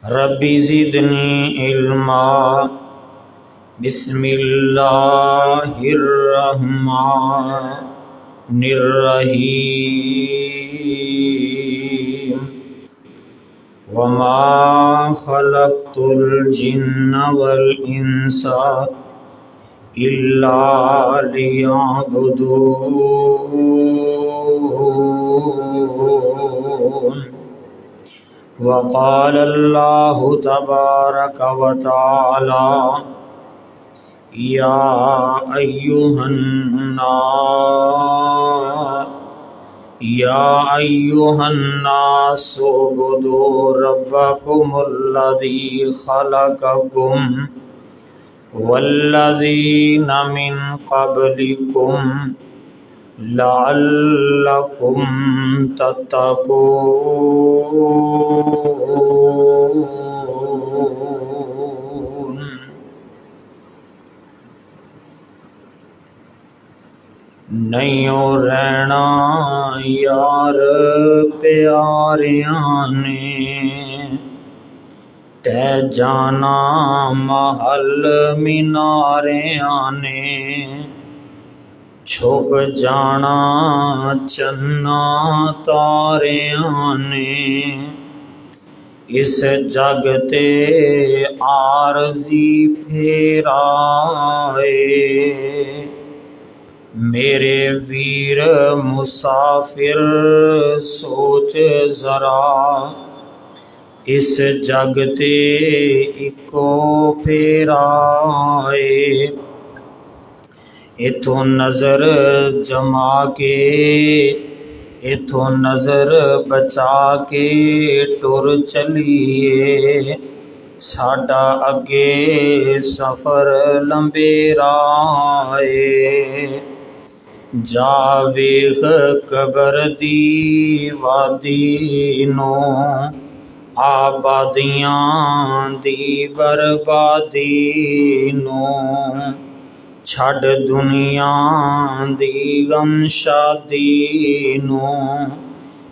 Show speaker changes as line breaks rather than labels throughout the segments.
रब्बी ज़िदनी इल्मा। बिस्मिल्लाहिर्रहमानिर्रहीम। वमा खलक़तुल जिन्ना वल इंसा इल्ला लियअबुदून। वक़ाल अल्लाहु तबारक व तआला या अय्युहन्नास उबुदू रब्बकुमुल्लज़ी खलक़कुम वल्लज़ीना मिन क़ब्लिकुम लअल्लकुम तत्तकून। नैयो रहना यार प्यारियां ने, टह जाना महल मीनारियां ने, छुप जाना चन्ना तारियां ने। इस जग ते आरज़ी फेराए, मेरे वीर मुसाफिर सोच जरा। इस जग ते इको फेराए, इथों नज़र जमा के इथों नज़र बचा के टुर चलीए। साडा अगे सफ़र लंबेरा है। जा वेख कबर दी वादी नो, आबादियां दी बर्बादी नो। छड़ दुनिया दी गम शादी नू,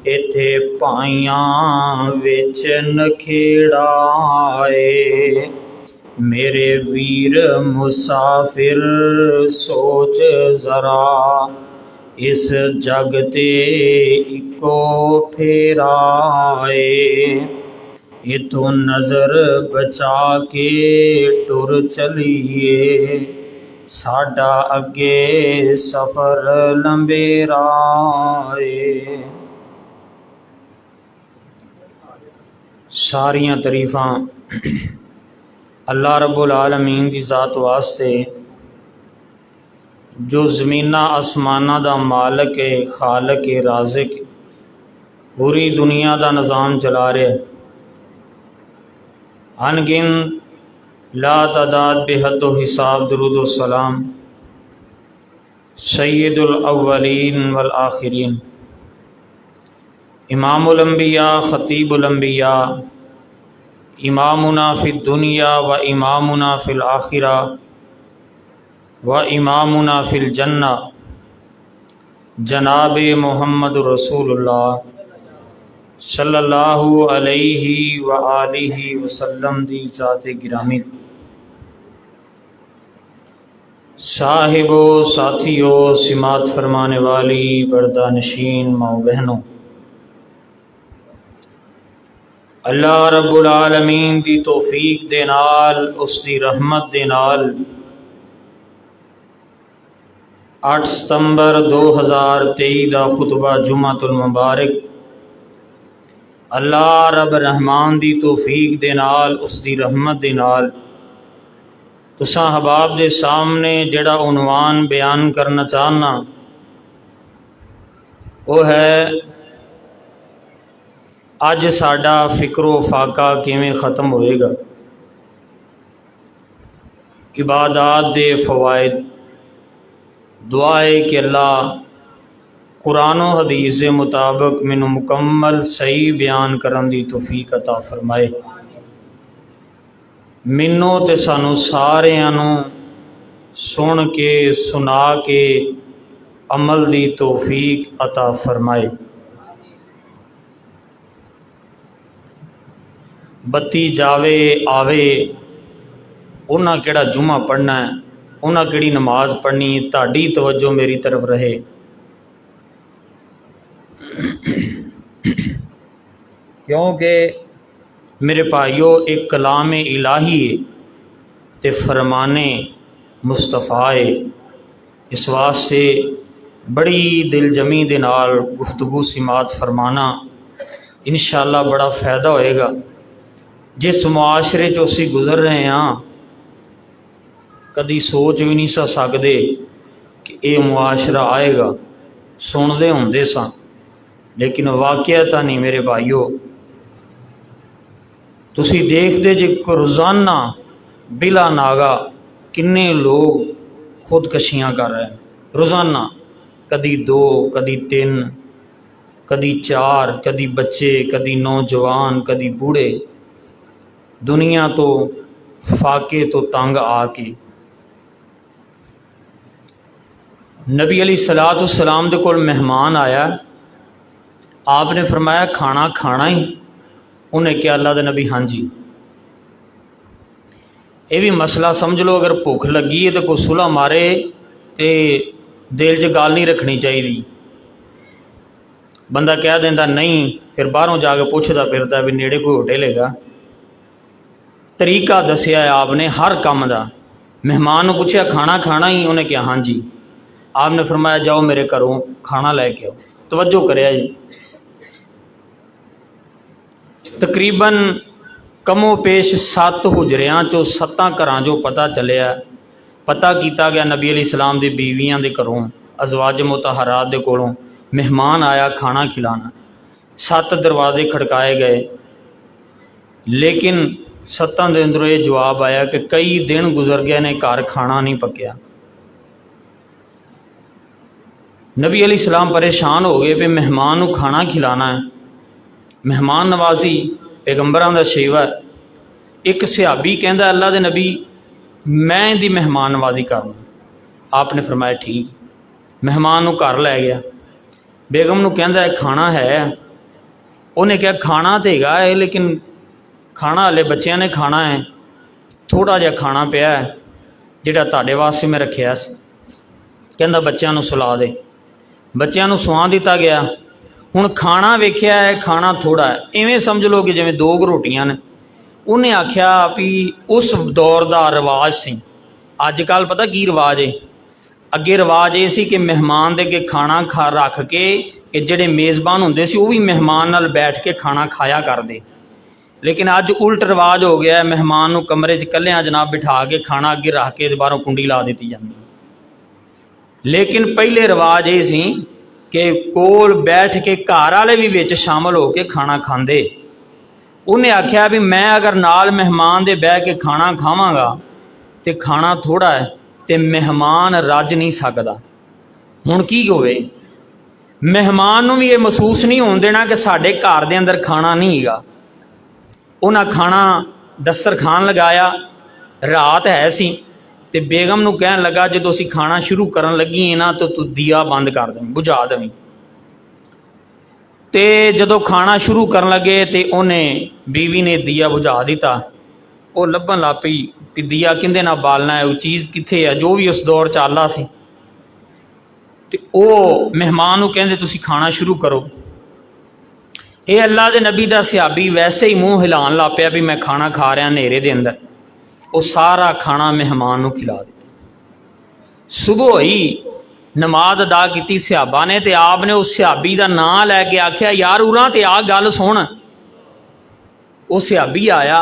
इथे पाइयां विच नखेड़ा है। मेरे वीर मुसाफिर सोच जरा, इस जग ते इको फेरा है। इथों नज़र बचा के टुर चलीए। साडा अगे सफ़र लंबेरा है। सारियां तरीफ़ां अल्लाह रब्बुल आलमीन की ज़ात वास्ते, जो ज़मीना आसमाना दा मालक है, खालक है, राज़िक, पूरी दुनिया का निज़ाम चला रहे। अनगिन ला तादाद बेहद हिसाब दुरूद व सलाम सय्यदुल अव्वलीन वल आखिरीन, इमामुल अंबिया खतीबुल अंबिया, इमामुना फिद दुनिया व इमामुना फिल आखिरा व इमामुना फिल जन्ना, जनाब मुहम्मद रसूलुल्लाह सल्लल्लाहु अलैहि व आलिहि वसल्लम दी ज़ात गिरामी। साहिबो साथियों, सिमात फरमाने वाली पर्दा नशीन माओ बहनों, अल्लाह रब्बुल आलमीन दी तौफीक दे नाल, उसकी रहमत दे नाल 8 सितंबर 2023 का खुतबा जुमातुल मुबारक अल्लाह रब रहमान दी तौफीक दे नाल, उसकी रहमत दे नाल तुसां हबाब दे सामने जड़ा उनवान बयान करना चाहना, वो है अज साडा फिक्रो फाका किवें ख़त्म होएगा। इबादात दे फवायद। दुआ है कि अल्लाह कुरान और हदीस के मुताबिक मैनू मुकम्मल सही बयान करने की तौफीक अता फरमाए। मैनू ते सानू सारियां नू सुन के सुना के अमल दी तौफीक अता फरमाए। बत्ती जावे आवे उन्हां केड़ा जुमा पढ़ना है, उन्हां केड़ी नमाज पढ़नी, ताड़ी तवज्जो मेरी तरफ रहे। क्योंकि मेरे भाइयों एक कलाम इलाही है ते फरमाने मुस्तफा है। इस वास्ते बड़ी दिलजमी दे नाल गुफ्तगू सिमात फरमाना इंशाअल्लाह बड़ा फ़ायदा होएगा। जिस मुआशरे चो असी गुजर रहे हाँ कदी सोच भी नहीं सा सकते कि ये मुआशरा आएगा, सुनते होंदे सा लेकिन वाकयाता नहीं। मेरे भाइयों तुसी देखते जे रोज़ाना बिला नागा किन्ने लोग खुदकशियाँ कर रहे हैं रोज़ाना, कदी 2 कदी 3 कदी 4, कदी बच्चे, कदी नौजवान, कदी बूढ़े, दुनिया तो फाके तो तंग आके। नबी अलैहिस्सलाम दे कोल मेहमान आया, आपने फरमाया खाना खाना ही? उन्हें क्या अल्लाह दे नबी हाँ जी। ये भी मसला समझ लो, अगर भुख लगी है तो कोई सुलह मारे तो दिल च गल नहीं रखनी चाहिए। बंदा कह देंदा नहीं, फिर बाहरों जाके पूछता फिरता भी नेड़े कोई होटल हैगा। तरीका दसिया है आपने हर काम का। मेहमान को पूछा खाना खाना ही? उन्हें क्या हाँ जी। आपने फरमाया जाओ मेरे घरों खाना लैके आओ। तवज्जो करिया जी, तकरीबन कमो पेश 7 हुजरियां चो 7 घरां चो पता चलिया, पता किया गया नबी अलैहिस्सलाम दी बीवियां दे घरों, अज़वाज मुतहरात दे कोलों मेहमान आया खाना खिलाना। 7 दरवाजे खड़काए गए लेकिन 7 दे अंदरों ये जवाब आया कि कई दिन गुजर गए ने घर खाना नहीं पकया। नबी अलैहिस्सलाम परेशान हो गए भी मेहमान को खाना खिलाना है। मेहमान नवाजी पैगंबरां दा शेवा। एक सहाबी कहता अल्लाह दे नबी मैं इहदी मेहमान नवाजी करना। आपने फरमाया ठीक। मेहमान को घर लै गया, बेगम नूं कहंदा है खाना है? उन्हें कहा खाना तो है लेकिन खाना हले बच्चों ने खाना है, थोड़ा जिहा खाना पिया है जिहड़ा तुहाडे वास्ते मैं रखिया सी। कहंदा बच्चों नूं सुला दे। बच्चों नूं सुआ दिता गया। हुण खाना वेख्या है, खाना थोड़ा है, इवें समझ लो कि जिवें 2 रोटियां ने। उन्हें आख्या भी उस दौर का रिवाज सी। अजकल पता की रिवाज है? अगे रिवाज ये सी कि मेहमान दे अगे खाना खा रख के कि जिहड़े मेज़बान हुंदे सी वो भी मेहमान नाल बैठ के खाना खाया करदे। लेकिन अज उल्ट रिवाज हो गया है, मेहमान नूं कमरे च कल्लियां जनाब बिठा के खाना अगे रख के बाहरों कुंडी ला दी जाती। लेकिन पहले रिवाज ये सी कि कोल बैठ के घर वाले भी विच शामिल हो के खाना खांदे। उन्हें आख्या भी मैं अगर नाल मेहमान दे बह के खाना खावांगा तो खाना थोड़ा है तो मेहमान रज नहीं सकता। हुण की होवे? मेहमान नूं भी ये महसूस नहीं होण देना कि साडे घर दे अंदर खाना नहीं हैगा। उन्हें खाना दस्तरखान लगाया, रात है सी ते बेगम नूं कहन लगा जो असीं खाना शुरू करन लगी ना तो तू दिया बंद कर दें, बुझा देवीं। तो जदों खाना शुरू करन लगे तो उन्हें बीवी ने दिया बुझा दिता। वो लभन लग पई भी दिया किंदे नाल बालना है, वो चीज़ कित्थे है, जो भी उस दौर चलदा सी। ते वो मेहमान नूं कहंदे तुसीं खाना शुरू करो। ये अल्लाह दे नबी दा सहाबी वैसे ही मूँह हिलान लग पिया भी मैं खाना खा रहा नेरे दे अंदर। वो सारा खाना मेहमान नूं खिला दिता। सुबह होई, नमाज अदा की सहाबा ने, तो आपने उस सहाबी का नाम लैके आख्या यार उरा ते आ गल सुन। वो सहाबी आया,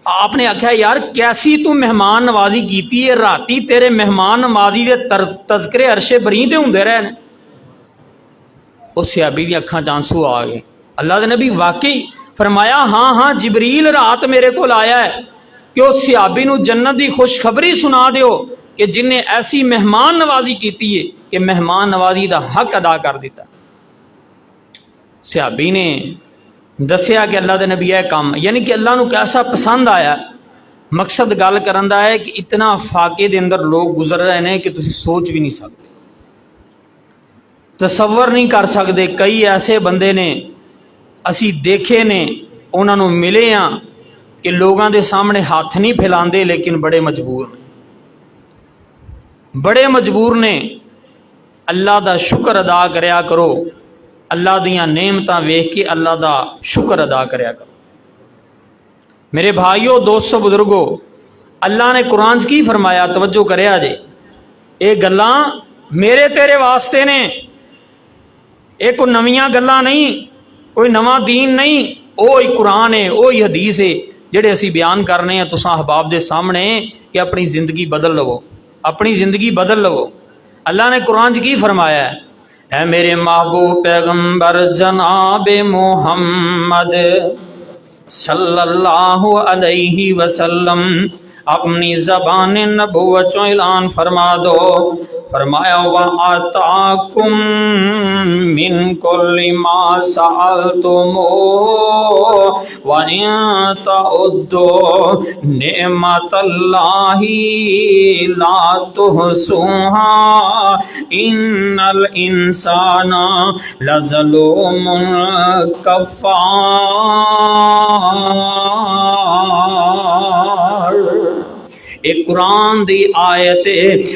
आपने आख्या यार कैसी तू मेहमान नवाजी की है, राती तेरे मेहमान नवाजी के तज़किरे अरशे बरीं ते हुंदे रहे ने। उस सहाबी दी अखां च आंसू आ गए। अल्लाह के नबी वाकई फरमाया हाँ हाँ जिबरील रात मेरे को आया है कि उस सहाबी नूं जन्नत की खुशखबरी सुना दिओ कि जिन्हें ऐसी मेहमान नवाजी की है कि मेहमान नवाजी का हक अदा कर दिता। सहाबी ने दसिया कि अल्लाह के नबी यह काम, यानी कि अल्लाह नूं कैसा पसंद आया। मकसद गल करन दा है कि इतना फाके दे अंदर लोग गुजर रहे हैं कि तुसीं सोच भी नहीं सकते, तसव्वुर नहीं कर सकते। कई ऐसे बंदे ने असी देखे ने, उन्होंने मिले हाँ कि लोगों के सामने हाथ नहीं फैलाते लेकिन बड़े मजबूर ने, बड़े मजबूर ने। अल्लाह का शुक्र अदा करया करो, अल्लाह दियां नेमतां वेख के अल्लाह का शुक्र अदा करया करो। मेरे भाइयों, दोस्तों, बुजुर्गो, अल्लाह ने कुरान की फरमाया, तवज्जो करया जे, ये गल्लां मेरे तेरे वास्ते ने, ये कोई नवीं गल्लां नहीं, कोई नवा दीन नहीं, वो ही कुरान है, वो ही हदीस है जेड़े असी बयान करने हैं तुसां अहबाब दे सामने कि अपनी जिंदगी बदल लवो, अपनी जिंदगी बदल लवो। अल्लाह ने कुरान च की फरमाया है, मेरे महबूब पैगंबर जनाब मोहम्मद सल्लल्लाहु अलैहि वसल्लम अपनी ज़बान नबुव्वत चो ऐलान फरमा दो, फरमाया व आताकुम मिन कुल्लि मा सअलतुमू व इन तउद्दू निअमतल्लाहि ला तुहसूहा इन्नल इंसाना लज़लूमुन कफ़्फ़ार। एक कुरान दी आयत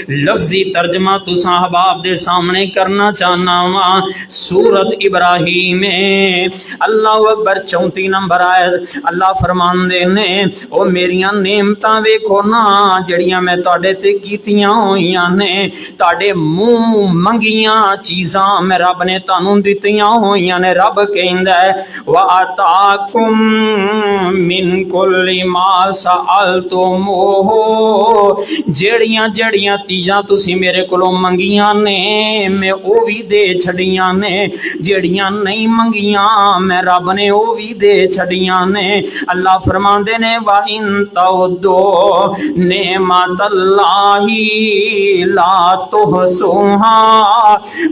लफ्जी तर्जमा तुसां अहबाब दे सामने करना चाहना वा। सूरत इब्राहीम अल्लाह अकबर 34 नंबर आयत अल्लाह फरमांदे ने, ओ मेरियां नेमतां वेखो ना जड़ियां मैं तुहाडे ते कीतियां होईयां ने, तुहाडे मुंह मंगियां चीज़ां मैं रब ने तुहानू दित्तियां होईयां ने। रब कहंदा है व आताकुम मिन कुल्लि मा सअलतुमूहु, जड़ियां जड़ियां चीज़ां तुसी मेरे कोलों मंगियां ने मैं वो भी दे छड़ियां ने, जड़ियां नहीं मंगियां मैं रब ने वो भी दे छड़ियां ने। अल्लाह फरमांदे ने वा इन तउद्दू निअमतल्लाहि ला तुहसूहा,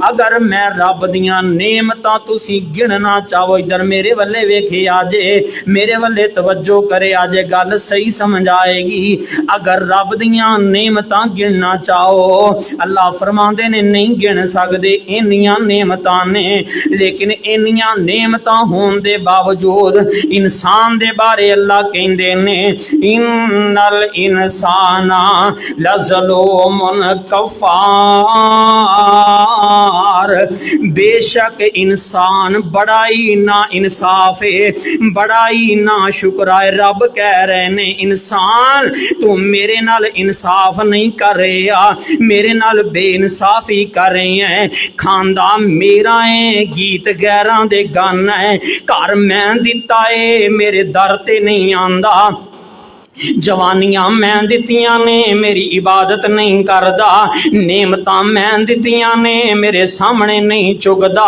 अगर मैं रब दियां नेमतां तुसी गिनना चाहो, इधर मेरे वल्ले वेखे आजे, मेरे वल्ले तवज्जो करे आजे, गल सही समझ आएगी। अगर रब दियां नेमतां गिनना चाहो, अल्लाह फरमांदे ने नहीं गिन सकदे, इन्नियां नेमतां ने, लेकिन इन्नियां नेमतां होने दे बावजूद इंसान दे बारे अल्लाह कहंदे ने इन्नल इंसाना लज़लूमुन कफ़्फ़ार, बेशक इंसान बड़ा ही ना इंसाफ है, बड़ा ही ना शुक्र है। रब कह रहे ने इंसान तू मेरे नाल इंसाफ नहीं कर रहा, मेरे नाल बेइंसाफी कर रहे हैं, खांदा मेरा है गीत गैरां दे गाना है, घर मैं दिता है मेरे दर ते नहीं आंदा, जवानियां मैं दित्तियां ने मेरी इबादत नहीं करदा, नेमतां मैं दित्तियां ने मेरे सामने नहीं चुगदा,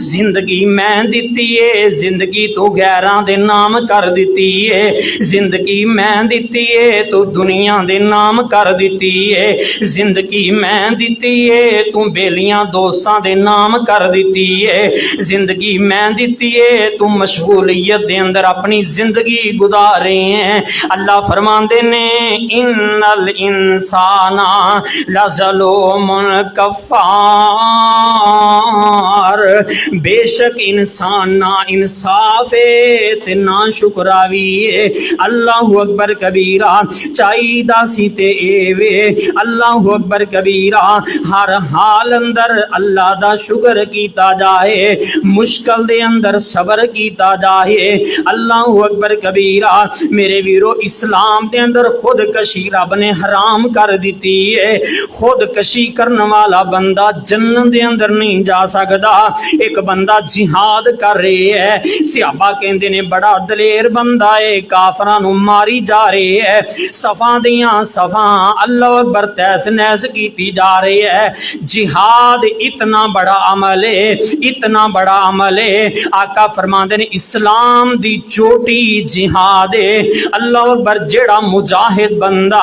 जिंदगी मैं दित्ती है जिंदगी तू गैरां दे नाम कर दित्ती है, जिंदगी मैं दित्ती है तू दुनिया दे नाम कर दित्ती है, जिंदगी मैं दित्ती है तू बेलियां दोस्तां दे नाम कर दित्ती है, जिंदगी मैं दित्ती है तू मशगूलियत दे अंदर अपनी जिंदगी गुजारे हैं। अल्लाह फरमांदे ने इन्नल इंसाना लज़लूमुन कफ़्फ़ार, बेशक इंसान ना इंसाफ है ते ना शुक्रावी है। अल्लाहु अकबर कबीरा, चाहिदा सी ते एवे अल्लाहु अकबर कबीरा, हर हाल अंदर अल्लाह दा शुक्र कीता जाए, मुश्किल दे अंदर सबर कीता जाए। अल्लाहु अकबर कबीरा, मेरे वीरो इस्लाम के अंदर खुदकशी रब ने हराम कर दी है, खुदकशी करने वाला बंदा जन्नत के अंदर नहीं जा सकता। एक बंदा जिहाद कर रहे है, सिहाबा कहते ने बड़ा दलेर बंदा है, काफरां नूं मारी जा रहे है, सफा दियां सफा अल्लाह अकबर तैस नैस की जा रही है। जिहाद इतना बड़ा अमल है, इतना बड़ा अमल है। आका फरमाते ने इस्लाम दी चोटी जिहाद है। अल्लाह अकबर, जेड़ा मुजाहिद बंदा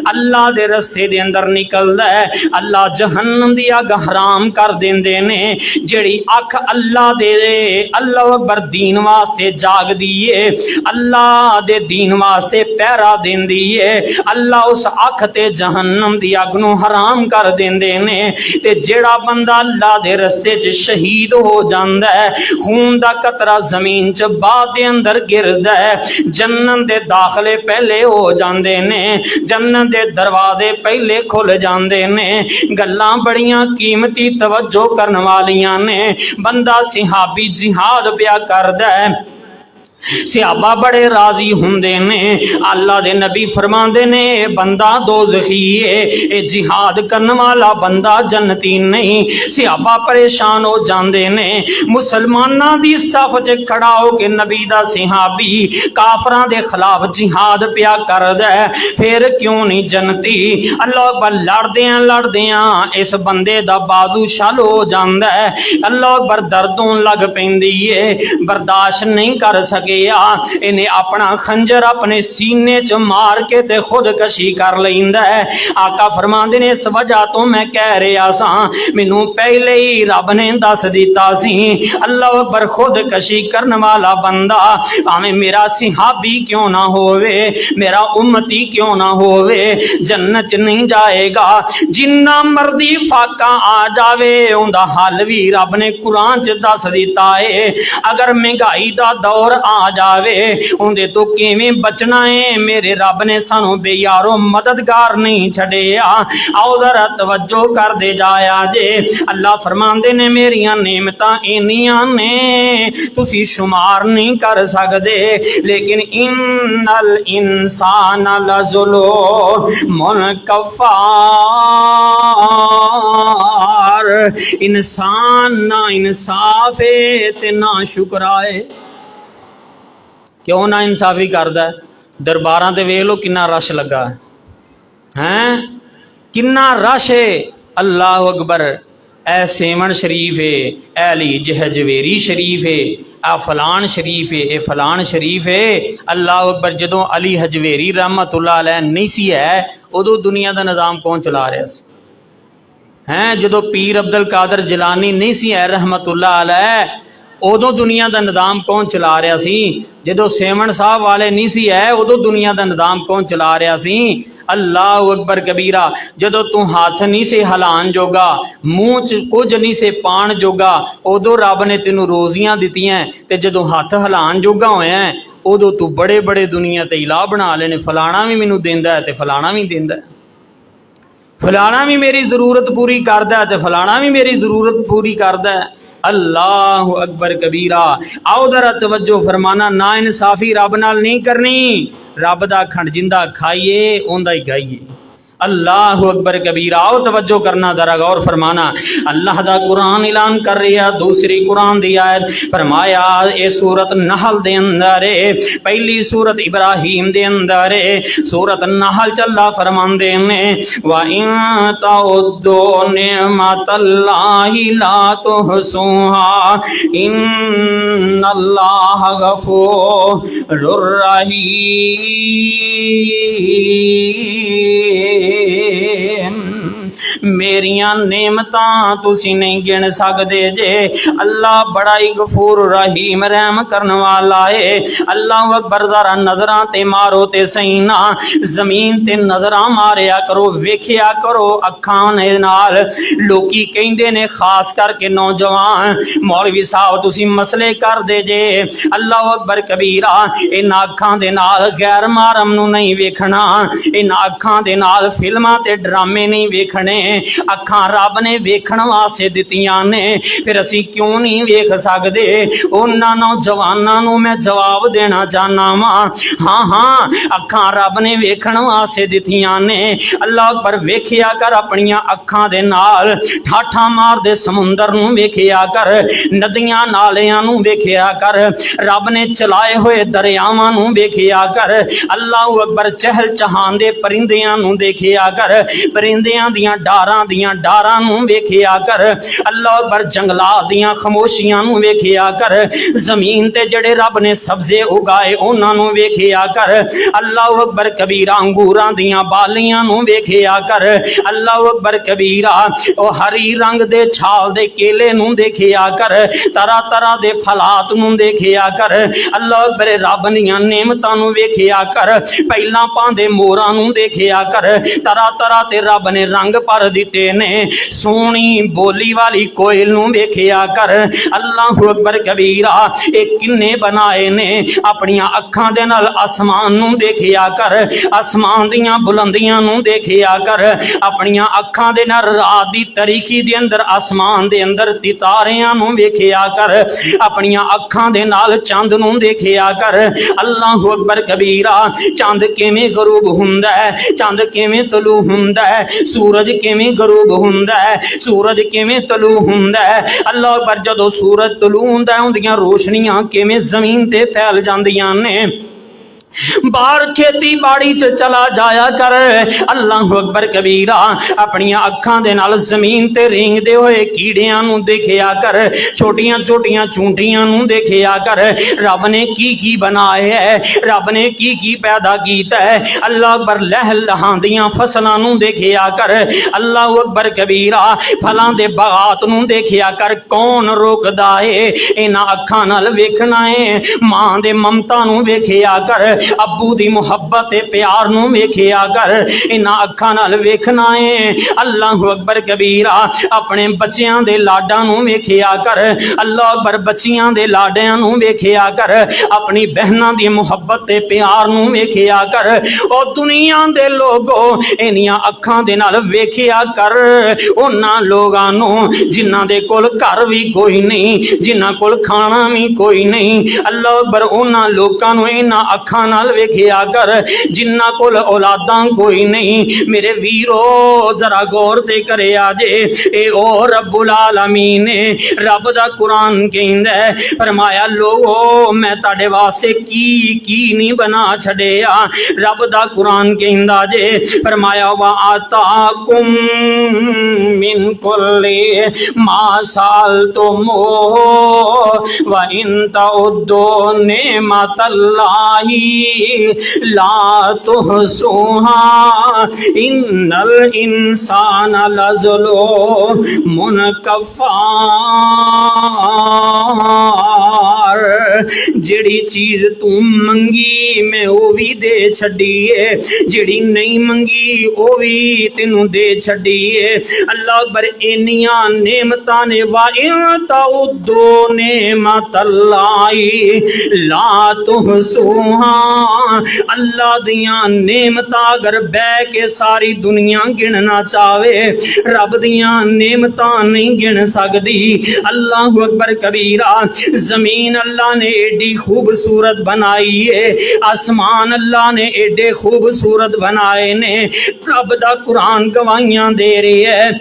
अल्लाह दे रस्ते दे अंदर निकलदा है, अल्लाह जहन्नम दी अग हराम कर देंदे ने। जेड़ी अख अल्लाह दे अल्लाह अकबर दीन वास्ते जागदी है, अल्लाह दे दीन वास्ते पहरा देंदी है, अल्लाह उस अख ते जहन्नम दी अग नूं हराम कर देंदे ने। ते जेड़ा बंदा अल्लाह दे रस्ते च शहीद हो जांदा है, खून दा कतरा जमीन च बाद दे अंदर गिरदा है, जन्नत दे दाखले पहले हो जांदे ने, जन्नत दे दरवाजे पहले खुल जांदे ने। गल्लां बड़ियां कीमती तवज्जो करन वालियां ने। बंदा सिहाबी जिहाद प्या करदा है, सिहाबा बड़े राजी हुंदे ने। अल्लाह दे नबी फरमांदे ने बंदा दोज़खी है, ए जिहाद करने वाला बंदा जन्नती नहीं। सिहाबा परेशान हो जांदे ने। मुसलमानां दी सफ च खड़ा हो के नबी दा सिहाबी काफरां दे खिलाफ जिहाद प्या करदा है, फिर क्यों नहीं जन्नती? अल्लाह अकबर लड़दियां इस बंदे दा बाजू छल हो जांदा है। अल्लाह अकबर दर्द होण लग पैंदी है, बर्दाश्त नहीं कर सके। इन्हें अपना खंजर अपने सीने च मार के ते खुदकशी कर लैंदा है। आका फरमांदे ने इस वजह तो मैं कह रहा सा, मैनू पहले ही रब ने दस दिता सी, अल्लाह अकबर खुदकशी करने वाला बंदा भावें मेरा सिहाबी क्यों ना होवे, मेरा उम्मती क्यों ना होवे, जन्नत च नहीं जाएगा। जिन्ना मर्जी फाका आ जावे उनका हल भी रब ने कुरान च दस दिता है। अगर महंगाई का दौर आ जावे उनके तो किवें बचना है, मेरे रब ने सानू बेयारो मददगार नहीं छड़िया। आओ जरा तवज्जो कर दे जाया जे। अल्लाह फरमांदे ने मेरियां नेमतां इन्नियां ने तुसी शुमार नहीं कर सकदे, लेकिन इन्नल इंसान लज़ुलूमुन कफ़ार, इंसान ना इंसाफ है ते ना शुक्राए। क्यों ना इंसाफी करदा है? दरबारां ते वेख लो किन्ना रश लगा है, किन्ना रश है। अल्लाह अकबर, ए सेवन शरीफ है, ए अली हजवेरी शरीफ है, आ फलान शरीफ है, ए फलान शरीफ है। अल्लाह अकबर, जदों अली हजवेरी रहमतुल्लाह अलैह नहीं सी है उदों दुनिया का निज़ाम कौन चला रहा है? जदों पीर अब्दुल कादर जिलानी नहीं सी है रहमतुल्लाह अलैह उदों दुनिया का निज़ाम कौन चला रहा सी? जदों सेवन साहब वाले नहीं सी है उदों दुनिया का निज़ाम कौन चला रहा सी? अल्लाह अकबर कबीरा, जदों तू हाथ नहीं से हिलान जोगा, मूँह च कुछ नहीं से पान जोगा, उदों रब ने तेनों रोजियां दित्तियां, ते जदों हाथ हिलान जोगा होया उदों तू बड़े बड़े दुनिया ते इलाह बना लेने, फलाना भी मैनू देंदा है ते फलाना भी देंदा है, फलाना भी मेरी जरूरत पूरी करदा है ते फलाना भी मेरी जरूरत पूरी करदा है। अल्लाह अकबर कबीरा। आओ जरा तवज्जो फरमाना, ना इंसाफी रब नाल नहीं करनी, रब दा खंड जिंदा खाइए उंदा ही गाइए। अल्लाह अकबर कबीरा। आओ तवज्जो करना, जरा गौर फरमाना। अल्लाह दा कुरान ऐलान कर रहा, दूसरी कुरान दी आयत फरमाया ये सूरत नहल दे अंदर है, पहली सूरत इब्राहिम दे अंदर है, सूरत नहल चला फरमांदे ने वा इन तउद्दू निअमतल्लाहि ला तुहसूहा इन्नल्लाह गफूरुर रहीम। मेरियां नेमतां तुसी नहीं गिन सकदे जे। अल्लाह बड़ा ही गफूर रहीम रहम करने वाला है। अल्लाह अकबर, जरा नजरां ते मारो ते सही ना, जमीन ते नजरां मारिया करो, वेखिया करो अखां ने नाल। लोकी कहंदे ने खास करके नौजवान, मौलवी साहब तुसी मसले कर दे जे। अल्लाह अकबर कबीरा, इन्हां अखां दे नाल गैर महरम नूं नहीं वेखना, इन्हां अखां दे नाल फिल्मां ते ड्रामे नहीं वेखने। अखां रब ने वेखण वास्ते दित्तियां ने, फिर असी क्यों नहीं वेख सकदे? उन्हां नौजवानां नूं मैं जवाब देना चाहना वा, हाँ हाँ अखां रब ने वेखण वास्ते दित्तियां ने। अल्लाह पर वेखिया कर अपनियां अखां दे नाल, ठाठा मारदे समुंदर नूं वेखिया कर, नदियां नालियां नूं वेखिया कर, रब ने चलाए हुए दरियावां नूं वेखिया कर। अल्लाह अकबर, चहल चहांदे परिंदियां नूं देखिया कर, परिंदियां दियां डारां दी दियां डारां नूं वेखिया कर, अल्लाह अकबर जंगलात दियां खामोशियां नूं वेखिया कर, जमीन ते जड़े रब ने सब्जे उगाए उन्हां नूं वेखिया कर, अल्लाह अकबर कबीरा अंगूरां दियां बालियां नूं वेखिया कर, अल्लाह अकबर कबीरा ओ हरी रंग दे छाल दे केले नूं देखिया कर, तरह तरह दे फलात नूं देखिया कर, अल्लाह अकबर रब दियां नेमतां नूं वेखिया कर, पहला पांदे मोरां नूं देखिया कर, तरह तरह ते रब ने रंग पर दिते ने, सोहनी बोली वाली कोयल नूं वेखिया कर, अल्लाह अकबर कबीरा ए किन्ने बनाए ने, अपनियां अखां दे नाल आसमान नूं देखिया कर, आसमान दियां बुलंदियां नूं देखिया कर, अपनियां अखां दे नाल रात दी तरीकी दे अंदर आसमान दे अंदर सितारियां नूं वेखिया कर, अपनियां अखां दे नाल चंद नूं देखिया कर, अल्लाह अकबर कबीरा चंद किवें गरूब हुंदा है, चंद किवें तलू हुंदा है, सूरज किवें गरूब हुंदा है, सूरज किवें तलू हुंदा है, अल्लाह अकबर जदों सूरज तलू हुंदा है उहदियां रोशनियां किवें जमीन ते फैल जांदियां ने, बाहर खेती बाड़ी च चला जाया कर, अल्लाह अकबर कबीरा अपनियां अखां दे नाल जमीन ते रेंगदे होए कीड़ियां नूं देखिया कर, छोटियां छोटियां चूंटियां नूं देखिया कर, रब ने की बनाया है, रब ने की पैदा कीता है, अल्लाह अकबर लह लहांदियां फसलां नूं देखिया कर, अल्लाह अकबर कबीरा फलां दे बागात नूं देखिया कर, कौन रोकदा है इन्हां अखां नाल वेखना है, मां दे ममता नूं वेखिया कर, अब्बू दी मुहब्बत ते प्यार नूं वेखिया कर, इन्हां अखां नाल वेखना है, अल्लाह अकबर कबीरा अपने बच्चियां दे लाडां नूं वेखिया कर, अल्लाह अकबर बच्चियां दे लाडियां नूं वेखिया कर, अपनी बहनां दी मुहब्बत ते प्यार नूं वेखिया कर, और दुनिया दे लोगो इन्हां अखां दे नाल वेखिया कर उन्हां लोगां नूं जिन्हां दे कोल घर भी कोई नहीं, जिन्हां कोल खाना भी कोई नहीं, अल्लाह अकबर उन्हां लोकां नूं इन्हां अखां नाल वेखिया कर जिन्हां कोल औलादां कोई नहीं, मेरे वीरो जरा गौर ते करे आजे, ए ओ रब्बुल आलमीन ने रब दा कुरान कहंदा है, फरमाया लोगो मैं तुहाडे वास्ते की नहीं बना छड़िया, रब दा कुरान कहंदा जे, फरमाया वा आताकुम मिन कुल्ली मा सालतुम व इन तउद्दू नेमतल्लाहि ला तुहसूहा इन्नल इंसान लज़लूमुन कफ़्फ़ार, जिहड़ी चीज तू मंगी मैं वो भी दे छड़ी है, जिहड़ी नहीं मंगी वो भी तेनू दे छड़ी है, अल्लाह अकबर इन्नियां नेमतां ने, वा इन तउद्दू नेमतल्लाहि ला तुहसूहा, अल्लाह दियां नेमतां अगर बह के सारी दुनिया गिनना चाहे रब दियां नेमतां नहीं गिन सकदी, अल्लाह अकबर कबीरा, जमीन अल्लाह ने एडी खूबसूरत बनाई है, आसमान अल्लाह ने एडे खूबसूरत बनाए ने, रब दा कुरान गवाहियां दे रही है,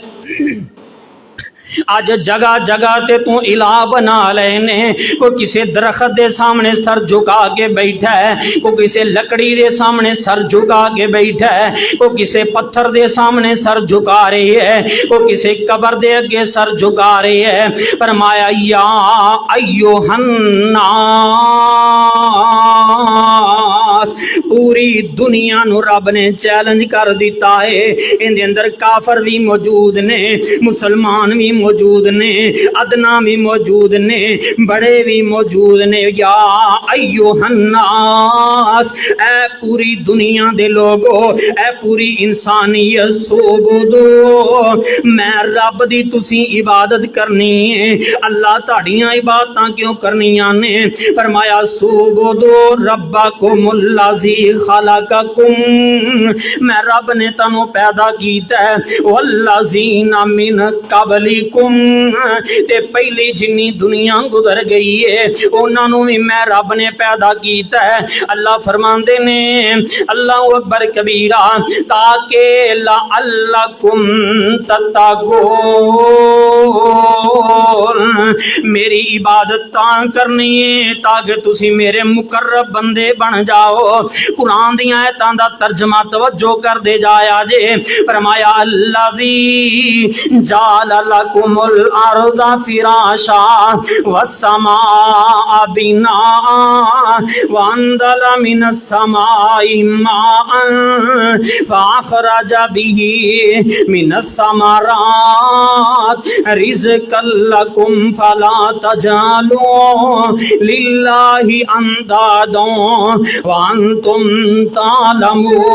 अज जगह जगह ते तू इला बना लेने, कोई किसी दरख्त के सामने सर झुका के बैठा है, कोई किसी लकड़ी के सामने सर झुका के बैठा है, कोई किसी पत्थर के सामने सर झुका रही है, कोई किसी कब्र के अगे सर झुका रही है, फरमाया या अय्युहन्नास, पूरी दुनिया नू रब ने चैलेंज कर दिता है, इनके अंदर काफर भी मौजूद ने, मुसलमान भी मौजूद ने, अदना भी मौजूद ने, बड़े भी मौजूद ने, या अय्युहन्नास, ऐ पूरी दुनिया दे लोगो, ऐ पूरी इंसानियत सुबुदो, मैं रब दी तुसी इबादत करनी है, अल्लाह ताड़ियां इबादतां क्यों करनियां ने, फरमाया सुबुदो रब्बकुमुल्लज़ी खलक़कुम, मैं रब ने तनु पैदा कीता है, वल्लज़ीना मिन कबलिकुम, ते पहली जिन्नी दुनिया गुजर गई है उन्होंने भी मैं रब ने पैदा किया है, अल्लाह फरमाते ने, अल्लाह अकबर कबीरा, ताके लअल्लकुम तत्तकून, मेरी इबादत तां करनी है ताकि तुसी मेरे मुकर्रब बंदे बन जाओ,
कुरान दी आयतां दा तर्जमा तवज्जो कर दे जाया जे। फरमाया अल्लज़ी जाल लकुमुल अर्दा फिराशा वस्समाअ बिनाअ वअंज़ल मिनस समाइ माअन फ़अख़रज बिही मिनस समरात रिज़्क़न लकुम फला तजालू लिल्लाहि अंदादों व अंतुम तालमून।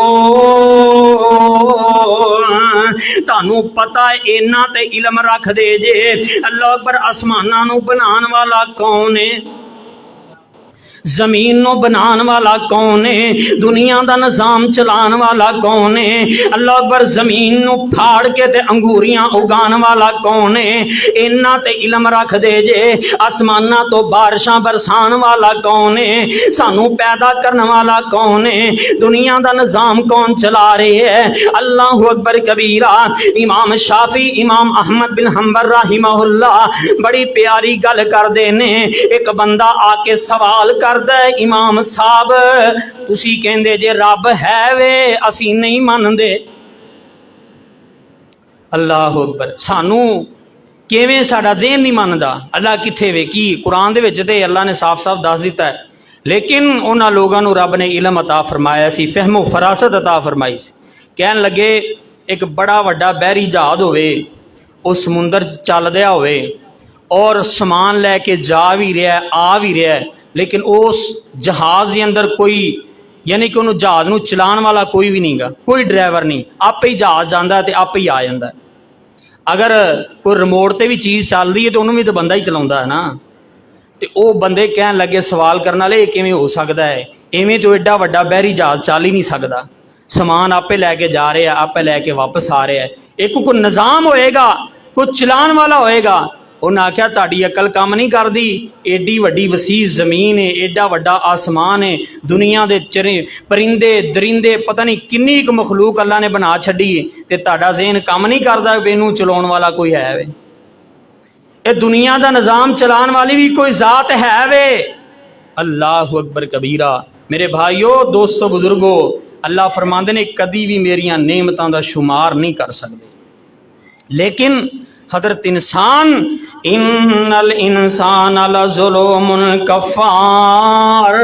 तानू पता है इन्ना ते इल्म रख दे जे अल्लाह अकबर आसमानां नू बनाने वाला कौन है, जमीन नो बनाने वाला कौन है, दुनिया का निजाम चलाने वाला कौन है। अल्लाह अकबर जमीन नु फाड़ के ते अंगूरियां उगाने वाला कौन है, इन्ना ते इल्म रख दे जे। आसमाना तो बारिशां बरसान वाला कौन है, सानू पैदा करने वाला कौन है, दुनिया का निजाम कौन चला रहे है। अल्लाह अकबर कबीरा। इमाम शाफी इमाम अहमद बिन हंबल राहिमहुल्लाह बड़ी प्यारी गल करते ने। एक बंदा आके सवाल कर इमाम साहब तुसी कहंदे जे रब है वे असी नहीं मानदे। अल्लाह अकबर। सानू किवें साडा ज़हन नहीं मानदा अल्लाह किथे वे। की कुरान दे विच ते अल्लाह ने साफ साफ दस दिता है, लेकिन उन्हां लोगों नूं रब ने इल्म अता फरमाया सी, फहमो फरासत अता फरमाई सी। कहन लगे एक बड़ा वड्डा बहरी जहाज होवे, उस समुंदर चल दिया होवे और समान लैके जा भी रहा है आ भी रहा है, लेकिन उस जहाज़ के अंदर कोई यानी कि उन्होंने जहाज़ नूं चलाने वाला कोई भी नहीं गा, कोई ड्राइवर नहीं, आपे ही जहाज़ जाता है तो आपे ही आ जाता है। अगर कोई रिमोट ते भी चीज़ चल रही है तो उन्होंने भी तो बंदा ही चलाता है ना। तो वो बंदे कहन लगे सवाल करने वाले ये किवें हो सकता है, इवें तो एडा वड्डा बहरी जहाज़ चल ही नहीं सकता, समान आपे लैके जा रहे हैं आपे लैके वापस आ रहे हैं। एक कोई निज़ाम होएगा, कोई चलाने वाला होएगा। उन्हें आख्या ताड़ी अकल काम नहीं करती, एडी वड्डी वसी जमीन है, एडा वड्डा आसमान है, दुनिया के चरे परिंदे दरिंदे पता नहीं किन्नी क मखलूक अल्लाह ने बना छड़ी है, ते ताड़ा ज़हन काम नहीं करता इनू चलाने वाला कोई है वे। ये दुनिया का निज़ाम चलाने वाली भी कोई ज़ात है वे। अल्लाह अकबर कबीरा। मेरे भाइयों दोस्तों बुजुर्गो, अल्लाह फरमाते ने कदी भी मेरिया नेमतों का शुमार नहीं कर सकते। लेकिन हजरत इंसान इन्नल इंसान लज़ुलुमुन कफ़ार,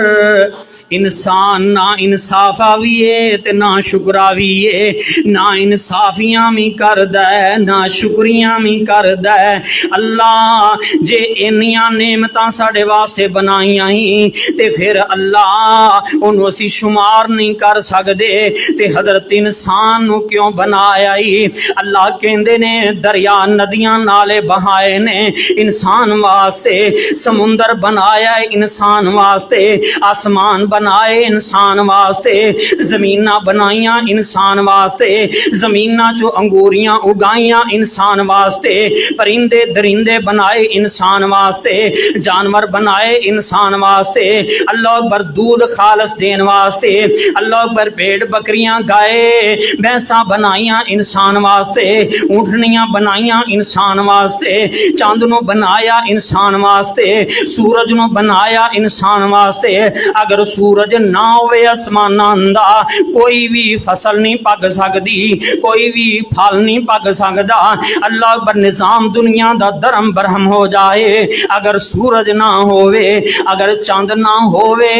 इंसान ना इंसाफा भी है ते ना शुक्रा भी है, ना इंसाफियां भी करदा है ना शुक्रियां भी करदा है। अल्लाह जे इन्नियां नेमतां साडे वास्ते बनाईयां ही ते फिर अल्लाह उन्होंने असी शुमार नहीं कर सकते, ते हजरत इंसान नूं क्यों बनाया ही। अल्लाह कहंदे ने दरिया नदियां नाले बहाए ने इंसान वास्ते, समुंदर बनाया इंसान वास्ते, आसमान बनाए इंसान वास्ते, जमीना बनाइया इंसान वास्ते, जमीना चो अंगूरियां उगाइया इंसान वास्ते, परिंदे दरिंदे बनाए इंसान वास्ते, जानवर बनाए इंसान वास्ते। अल्लाह अकबर दूध खालस देने वास्ते, अल्लाह अकबर भेड़ बकरियां गाय भैंसा बनाइया इंसान वास्ते, ऊँटनियां बनाइया इंसान वास्ते, चंद नूं बनाया इंसान वास्ते, सूरज नूं बनाया इंसान वास्ते। अगर सूरज ना होवे आसमानां दा कोई भी फसल नहीं पक सकती, कोई भी फल नहीं पक सकता। अल्लाह अकबर निजाम दुनिया दा धर्म बरहम हो जाए, अगर सूरज ना होवे अगर चंद ना होवे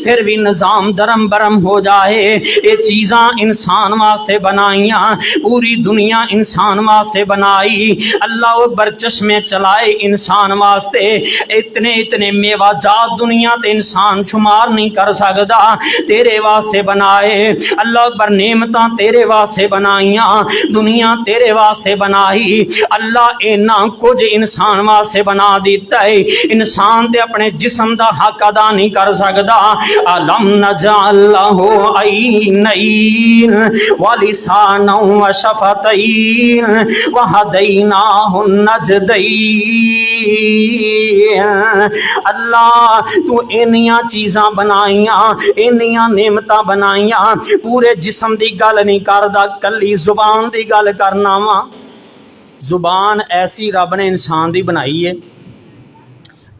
फिर भी निजाम धर्म बरहम हो जाए। ये चीज़ां इंसान वास्ते बनाइया, पूरी दुनिया इंसान वास्ते बनाई। अल्लाह अकबर चश्मे चलाए इंसान वास्ते, इतने इतने मेवाजात दुनिया ते इंसान शुमार नहीं कर सकता, तेरे वास्ते बनाए। अल्लाह अकबर नेमतां तेरे वास्ते बनाइया, दुनिया तेरे वास्ते बनाई। अल्लाह इन्ना कुछ इंसान वास्ते बना दिता है, इंसान ते अपने जिस्म दा हक अदा नहीं कर सकता। अलम नजअल लहू ऐनैन व लिसानन व शफतैन व हदैनाहु नजदैन। अल्लाह तू इन्नियां चीज़ां बनाइया, इन्नियां नेमतां बनाइया, पूरे जिस्म की गल नहीं करदा, कली जुबान की गल करना वा। जुबान ऐसी रब ने इंसान की बनाई है,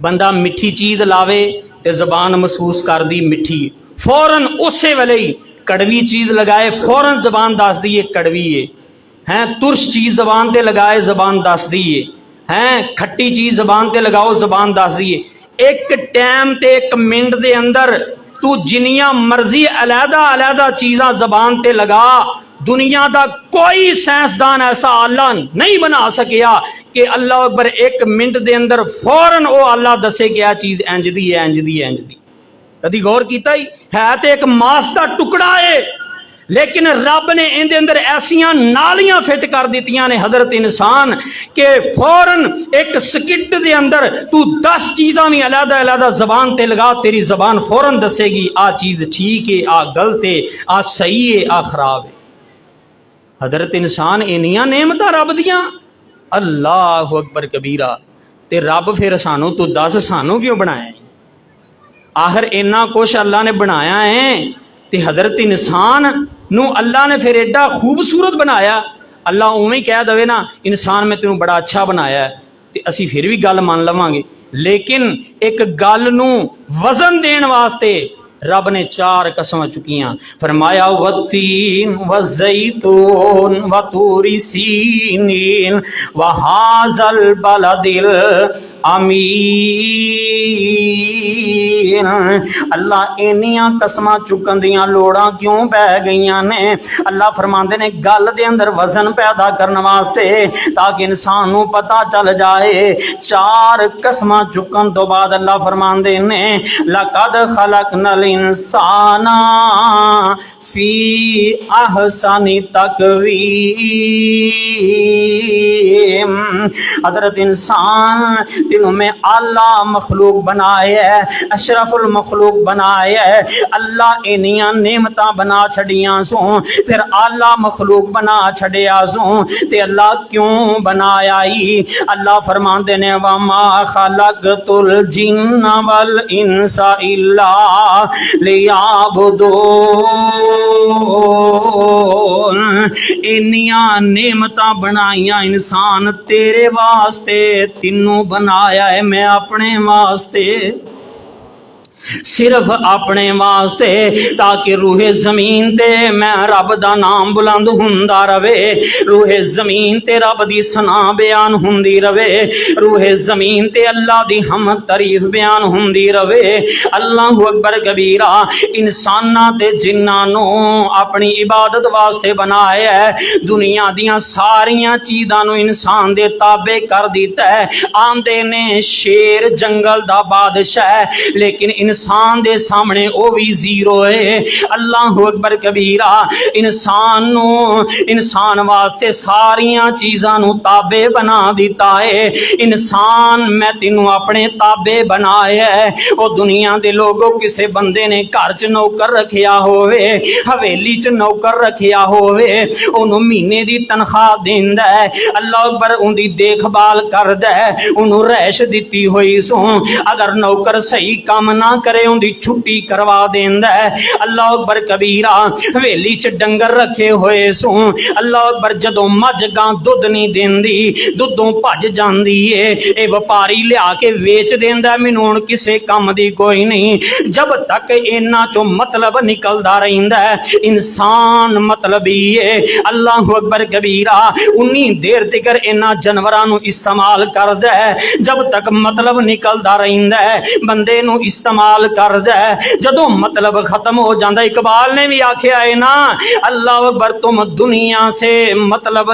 बंदा मिठी चीज़ लावे तो जबान महसूस कर दी मिठी, फौरन उस वेले ही कड़वी चीज़ लगाए, फौरन जबान दस दी कड़वी है, तुरश चीज़ जबान ते लगाए, जबान दस दी है, खट्टी चीज़ जबान ते लगाओ, जबान दस दी। एक टाइम ते एक मिनट दे अंदर तू जिन्नियां मर्जी अलहदा अलहदा चीज़ां जबान ते लगा, दुनिया का कोई साइंसदान ऐसा आला नहीं बना सकिया कि अल्लाह अकबर एक मिनट दे अंदर फौरन वो आला दसे कि यह चीज़ इंज दी है, इंज दी है, इंज दी। कभी गौर किया ही है तो एक मास का टुकड़ा है, लेकिन रब ने इहदे अंदर ऐसियां नालियां फिट कर दित्तियां ने हजरत इंसान के फौरन एक सकिट दे अंदर तू 10 चीज़ां भी अलहदा अलहदा जबान ते लगा, तेरी जबान फौरन दसेगी आ चीज़ ठीक है, आ गलत है, आ सही है, आ खराब है। हजरत इंसान इन्नियां नेमतां रब दियां, अल्लाह अकबर कबीरा। ते रब फिर सानू तू दस सानू क्यों बनाया है? आखिर इन्ना कुछ अल्लाह ने बनाया है ते हजरत इंसान नू अल्लाह ने फिर एडा खूबसूरत बनाया। अल्लाह उवें कह दवे ना इंसान मैं तेनू बड़ा अच्छा बनाया है ते असी फिर भी गल मान लवांगे, लेकिन एक गल नू वजन देने वास्ते रब ने 4 कसम चुकियां। फरमाया वत्तीन व ज़ैतून व तूरी सीनीन व हाज़ल बलदिल अमीन। अल्लाह इन्नियां कसमां चुकन दियां लोड़ां क्यों पै गईयां ने? अल्लाह फरमांदे ने गल दे अंदर वजन पैदा करने वास्ते, ताकि इंसान नू पता चल जाए। 4 कसमां चुकन तो बाद अल्लाह फरमांदे ने लक़द खलक़नल इंसाना फी अहसनी तक़वीम। हजरत इंसान तेनों में आला मखलूक बनाया है, अशरफुल मखलूक बनाया है। अल्लाह इन्नियां नेमतां बना छड़ियां सो, फिर आला मखलूक बना छड़िया सो, ते अल्लाह क्यों बनाया ही? अल्लाह फरमांदे ने वमा खलक़तुल जिन्ना वल इंसा इल्ला लियाबुदून। इन्नियां नेमतां बनाइयां इंसान तेरे वास्ते, तीनों बनाया है मैं अपने वास्ते, सिर्फ अपने वास्ते, ताकि रूहे जमीन ते मैं रब दा नाम बुलंद हुंदा रवे, रूहे जमीन ते रब दी सना बयान हुंदी रवे, रूहे जमीन ते अल्लाह दी हम तारीफ बयान हुंदी रवे। अल्लाहु अकबर कबीरा। इंसाना ते जिन्ना नो अपनी इबादत वास्ते बनाया है, दुनिया दियां सारियां चीज़ां नु इंसान दे ताबे कर दिता है। आंदे ने शेर जंगल दा बादशाह है, लेकिन इंसान दे सामने वो भी जीरो है। अल्लाह अकबर कबीरा। इंसान वास्ते सारियां चीज़ां नू ताबे बना दिता है। इंसान मैं तेनू अपने ताबे बनाया है। वो दुनिया दे लोगों किसे बंदे ने घर च नौकर रखिया होवे, हवेली च नौकर रखिया होवे, उन्होंने महीने की तनख्वाह देंदा है, अल्लाह अकबर उनकी देखभाल करदा है, उन्होंने रैश दी हुई सो। अगर नौकर सही काम ना करे उनकी छुट्टी करवा देंदा है। अल्लाह अकबर कबीरा। हवेली च डंगर रखे हुए सो, अल्लाह अकबर जदों मझ गां दुध नहीं देंदी, दुधों भज जाती है, ये व्यापारी लिया के वेच देंदा, मैनू हुण किसे काम दी कोई नहीं। जब तक इन्हां चों मतलब निकलदा रहिंदा है, इंसान मतलब ही है। अल्लाह अकबर कबीरा। उन्नी देर तक इन्हां जानवरां नू इस्तेमाल करदा है, जब तक मतलब निकलदा रहिंदा है, बंदे नू इस्तेमाल करदा है। जदों मतलब खत्म हो जाता, इकबाल ने भी आख्या है ना, अल्लाह अकबर तुम दुनिया से मतलब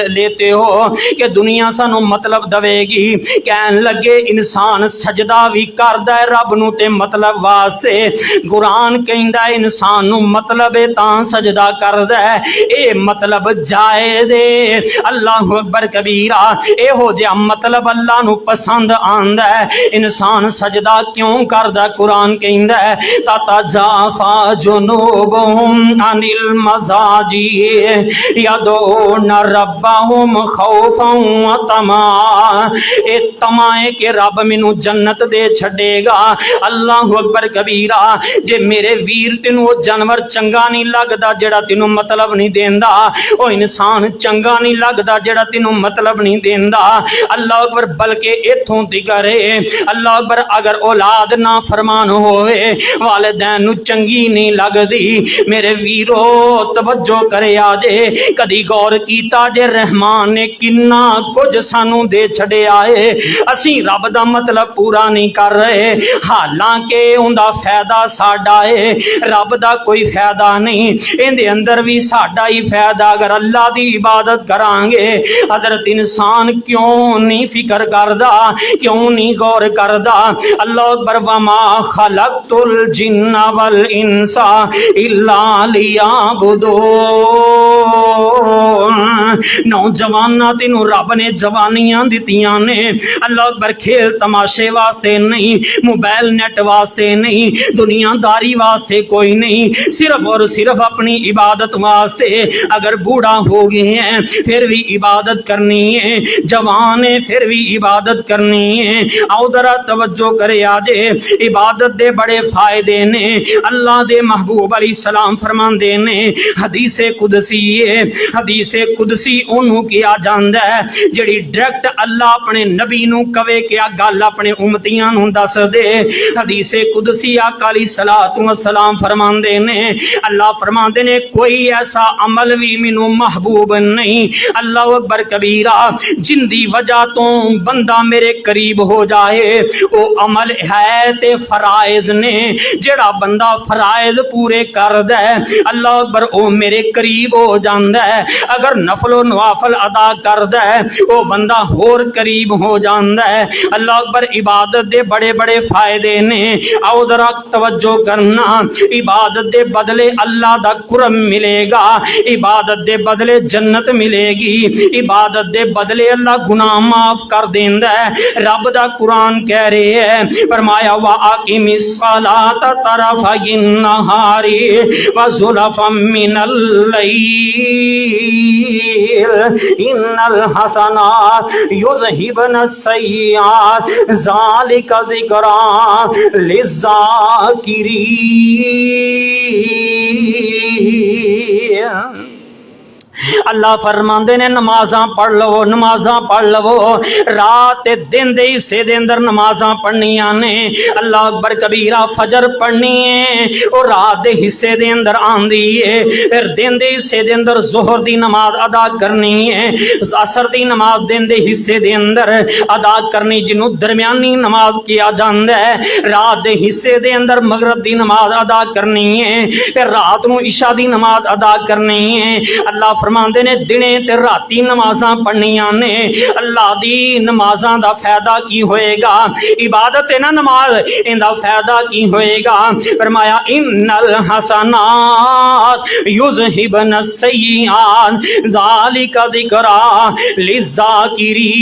लेते हो कि दुनिया सानू मतलब दवेगी। कहन लगे इंसान सजदा भी करदा है रब नू ते मतलब वास्ते। कुरान कहंदा है इंसान नू मतलब है तां सजदा करदा है, ए मतलब जाए दे। अल्लाह अकबर कबीरा। एहो जिहा मतलब अल्लाह नू पसंद आंदा है, इंसान सजदा क्यों करदा? कुरान कहंदा है ताता जाफा जुनूबुहुम अनिल मजाजी यदून रब्बहुम खौफन व तमा। ए तमाए के रब मैनू जन्नत दे छड़ेगा। अल्लाह अकबर कबीरा। जे मेरे वीर तेनू वो जानवर चंगा नहीं लगदा जेड़ा तेनू मतलब नहीं देंदा, ओ इंसान चंगा नहीं लगदा जेड़ा तेनू मतलब नहीं देंदा। अल्लाह अकबर। बल्कि इथों दिगर अल्लाह अकबर अगर औलाद ना फरमा नाफरमान होवे वालिदैन नू चंगी नहीं लगदी। मेरे वीरो तवज्जो करे आजे, कदी गौर कीता जे रहमान ने किन्ना कुछ सानू दे छड़िया है, असी रब दा मतलब पूरा नहीं कर रहे, हालांकि उनका फायदा साडा है, रब दा कोई फायदा नहीं। इहदे अंदर भी साडा ही फायदा। अगर अल्लाह दी इबादत करांगे, हजरत इंसान क्यों नहीं फिक्र करदा, क्यों नहीं गौर करदा। अल्लाह अकबर, वमा खलक़तुल जिन्ना वल इंसा इल्ला लियअबुदून। नौजवाना तेनू रब ने जवानियां दितियां ने, अल्लाह अकबर, खेल तमाशे वास्ते नहीं, मोबाइल नेट वास्ते नहीं, दुनियादारी वास्ते कोई नहीं, सिर्फ और सिर्फ अपनी इबादत वास्ते। अगर बूढ़ा हो गए हैं फिर भी इबादत करनी है, जवान है फिर भी इबादत करनी है। आओ जरा तवज्जो करे आजे, इबादत दे बड़े फायदे ने। अल्लाह दे महबूब अलैहिस्सलाम फरमांदे ने, हदीसे कुदसी है, हदीसे कुदसी ओनू किया जांदा है जिहड़ी डायरेक्ट अल्लाह अपने नबी नू कवे कि आ गल अपने उम्मतियां नू दस दे। हदीसे कुदसी आका अलैहिस्सलातु वस्सलाम फरमांदे ने, अल्लाह फरमांदे ने, कोई ऐसा अमल भी मैनू महबूब नहीं, अल्लाह अकबर कबीरा, जिंदी वजह तो बंदा मेरे करीब हो जाए। वो अमल है ते फराइज ने, जेड़ा बंदा फराइज पूरे कर दे अल्लाह अकबर ओ मेरे करीब हो जांदा है। अगर नफलो नवाफल अदा कर दे वो बंदा होर करीब हो जांदा है। अल्लाह अकबर, इबादत दे बड़े बड़े फायदे ने। आओ जरा तवज्जो करना, इबादत दे बदले अल्लाह दा कुरम मिलेगा, इबादत दे बदले जन्नत मिलेगी, इबादत दे बदले अल्लाह गुनाह माफ कर देंदा है। रब दा कुरान कह रहे है, फरमाया वा आकिमिस सलात तरफइन नहारी व ज़ुलफम मिनल लैल इन्नल हसनात युज़हिबन सय्यात ज़ालिका ज़िक्रा लिज़्ज़ाकिरीन। अल्लाह फरमांदे ने, नमाज़ां पढ़ लो, नमाज़ां पढ़ लो, रात दिन दे हिस्से दे अंदर नमाज़ां पढ़नियां ने। अल्लाह अकबर कबीरा, फजर पढ़नी है और रात दे हिस्से दे अंदर आंदी है, फिर दिन दे हिस्से दे अंदर ज़ोहर दी नमाज अदा करनी है, असर दी नमाज दिन दे हिस्से दे अंदर अदा करनी, जिन्हों दरमियानी नमाज किया जाता है। रात दे हिस्से दे अंदर मगरब दी नमाज अदा करनी है, फिर रात नूं इशा दी नमाज अदा करनी है। अल्लाह फरमांदे ने, दिने ते राती नमाज़ां पढ़नियां ने। अल्लाह दी नमाज़ां दा फायदा की होएगा, इबादत है ना नमाज, इंदा फायदा की होएगा। फरमाया इन्नल हसनात युज़हिबन सय्यात ज़ालिका ज़िक्रा लिज़्ज़ाकिरीन।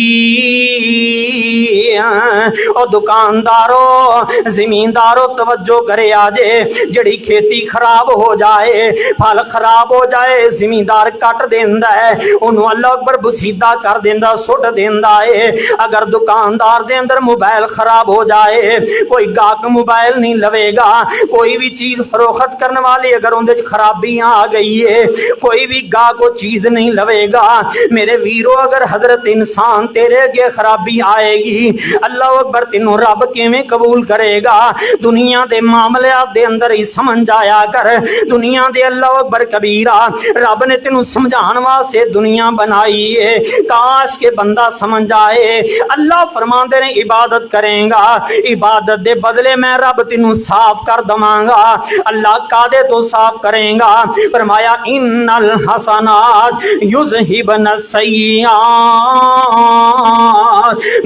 और दुकानदारों, ज़मींदारों, तवज्जो करे आजे, जड़ी खेती खराब हो जाए, फल खराब हो जाए, ज़मींदार कट देंदा है, उन्होंने अल्लाह अकबर बसीदा कर देंदा, सुट देंदा है। अगर दुकानदार दे अंदर मोबाइल खराब हो जाए, कोई गाहक मोबाइल नहीं लवेगा, कोई भी चीज फरोख्त करने वाली अगर उनके खराबियां आ गई है, कोई भी गाहक वो चीज नहीं लवेगा। मेरे वीरो, अगर हजरत इंसान तेरे अगे खराबी आएगी, अल्लाह अकबर, तेनों रब किवें कबूल करेगा। दुनिया के मामले दे अंदर ही समझ आया कर, दुनिया दे अल्लाह अकबर कबीरा, रब ने तेनों समझाने वास्ते दुनिया बनाई है। काश के बंदा समझ आए। अल्लाह फरमाते ने, इबादत करेगा, इबादत दे बदले मैं रब तेनों साफ कर दवांगा। अल्लाह कादे तो साफ करेगा? फरमाया इन्नल हसनात युज़हिबन सय्यात,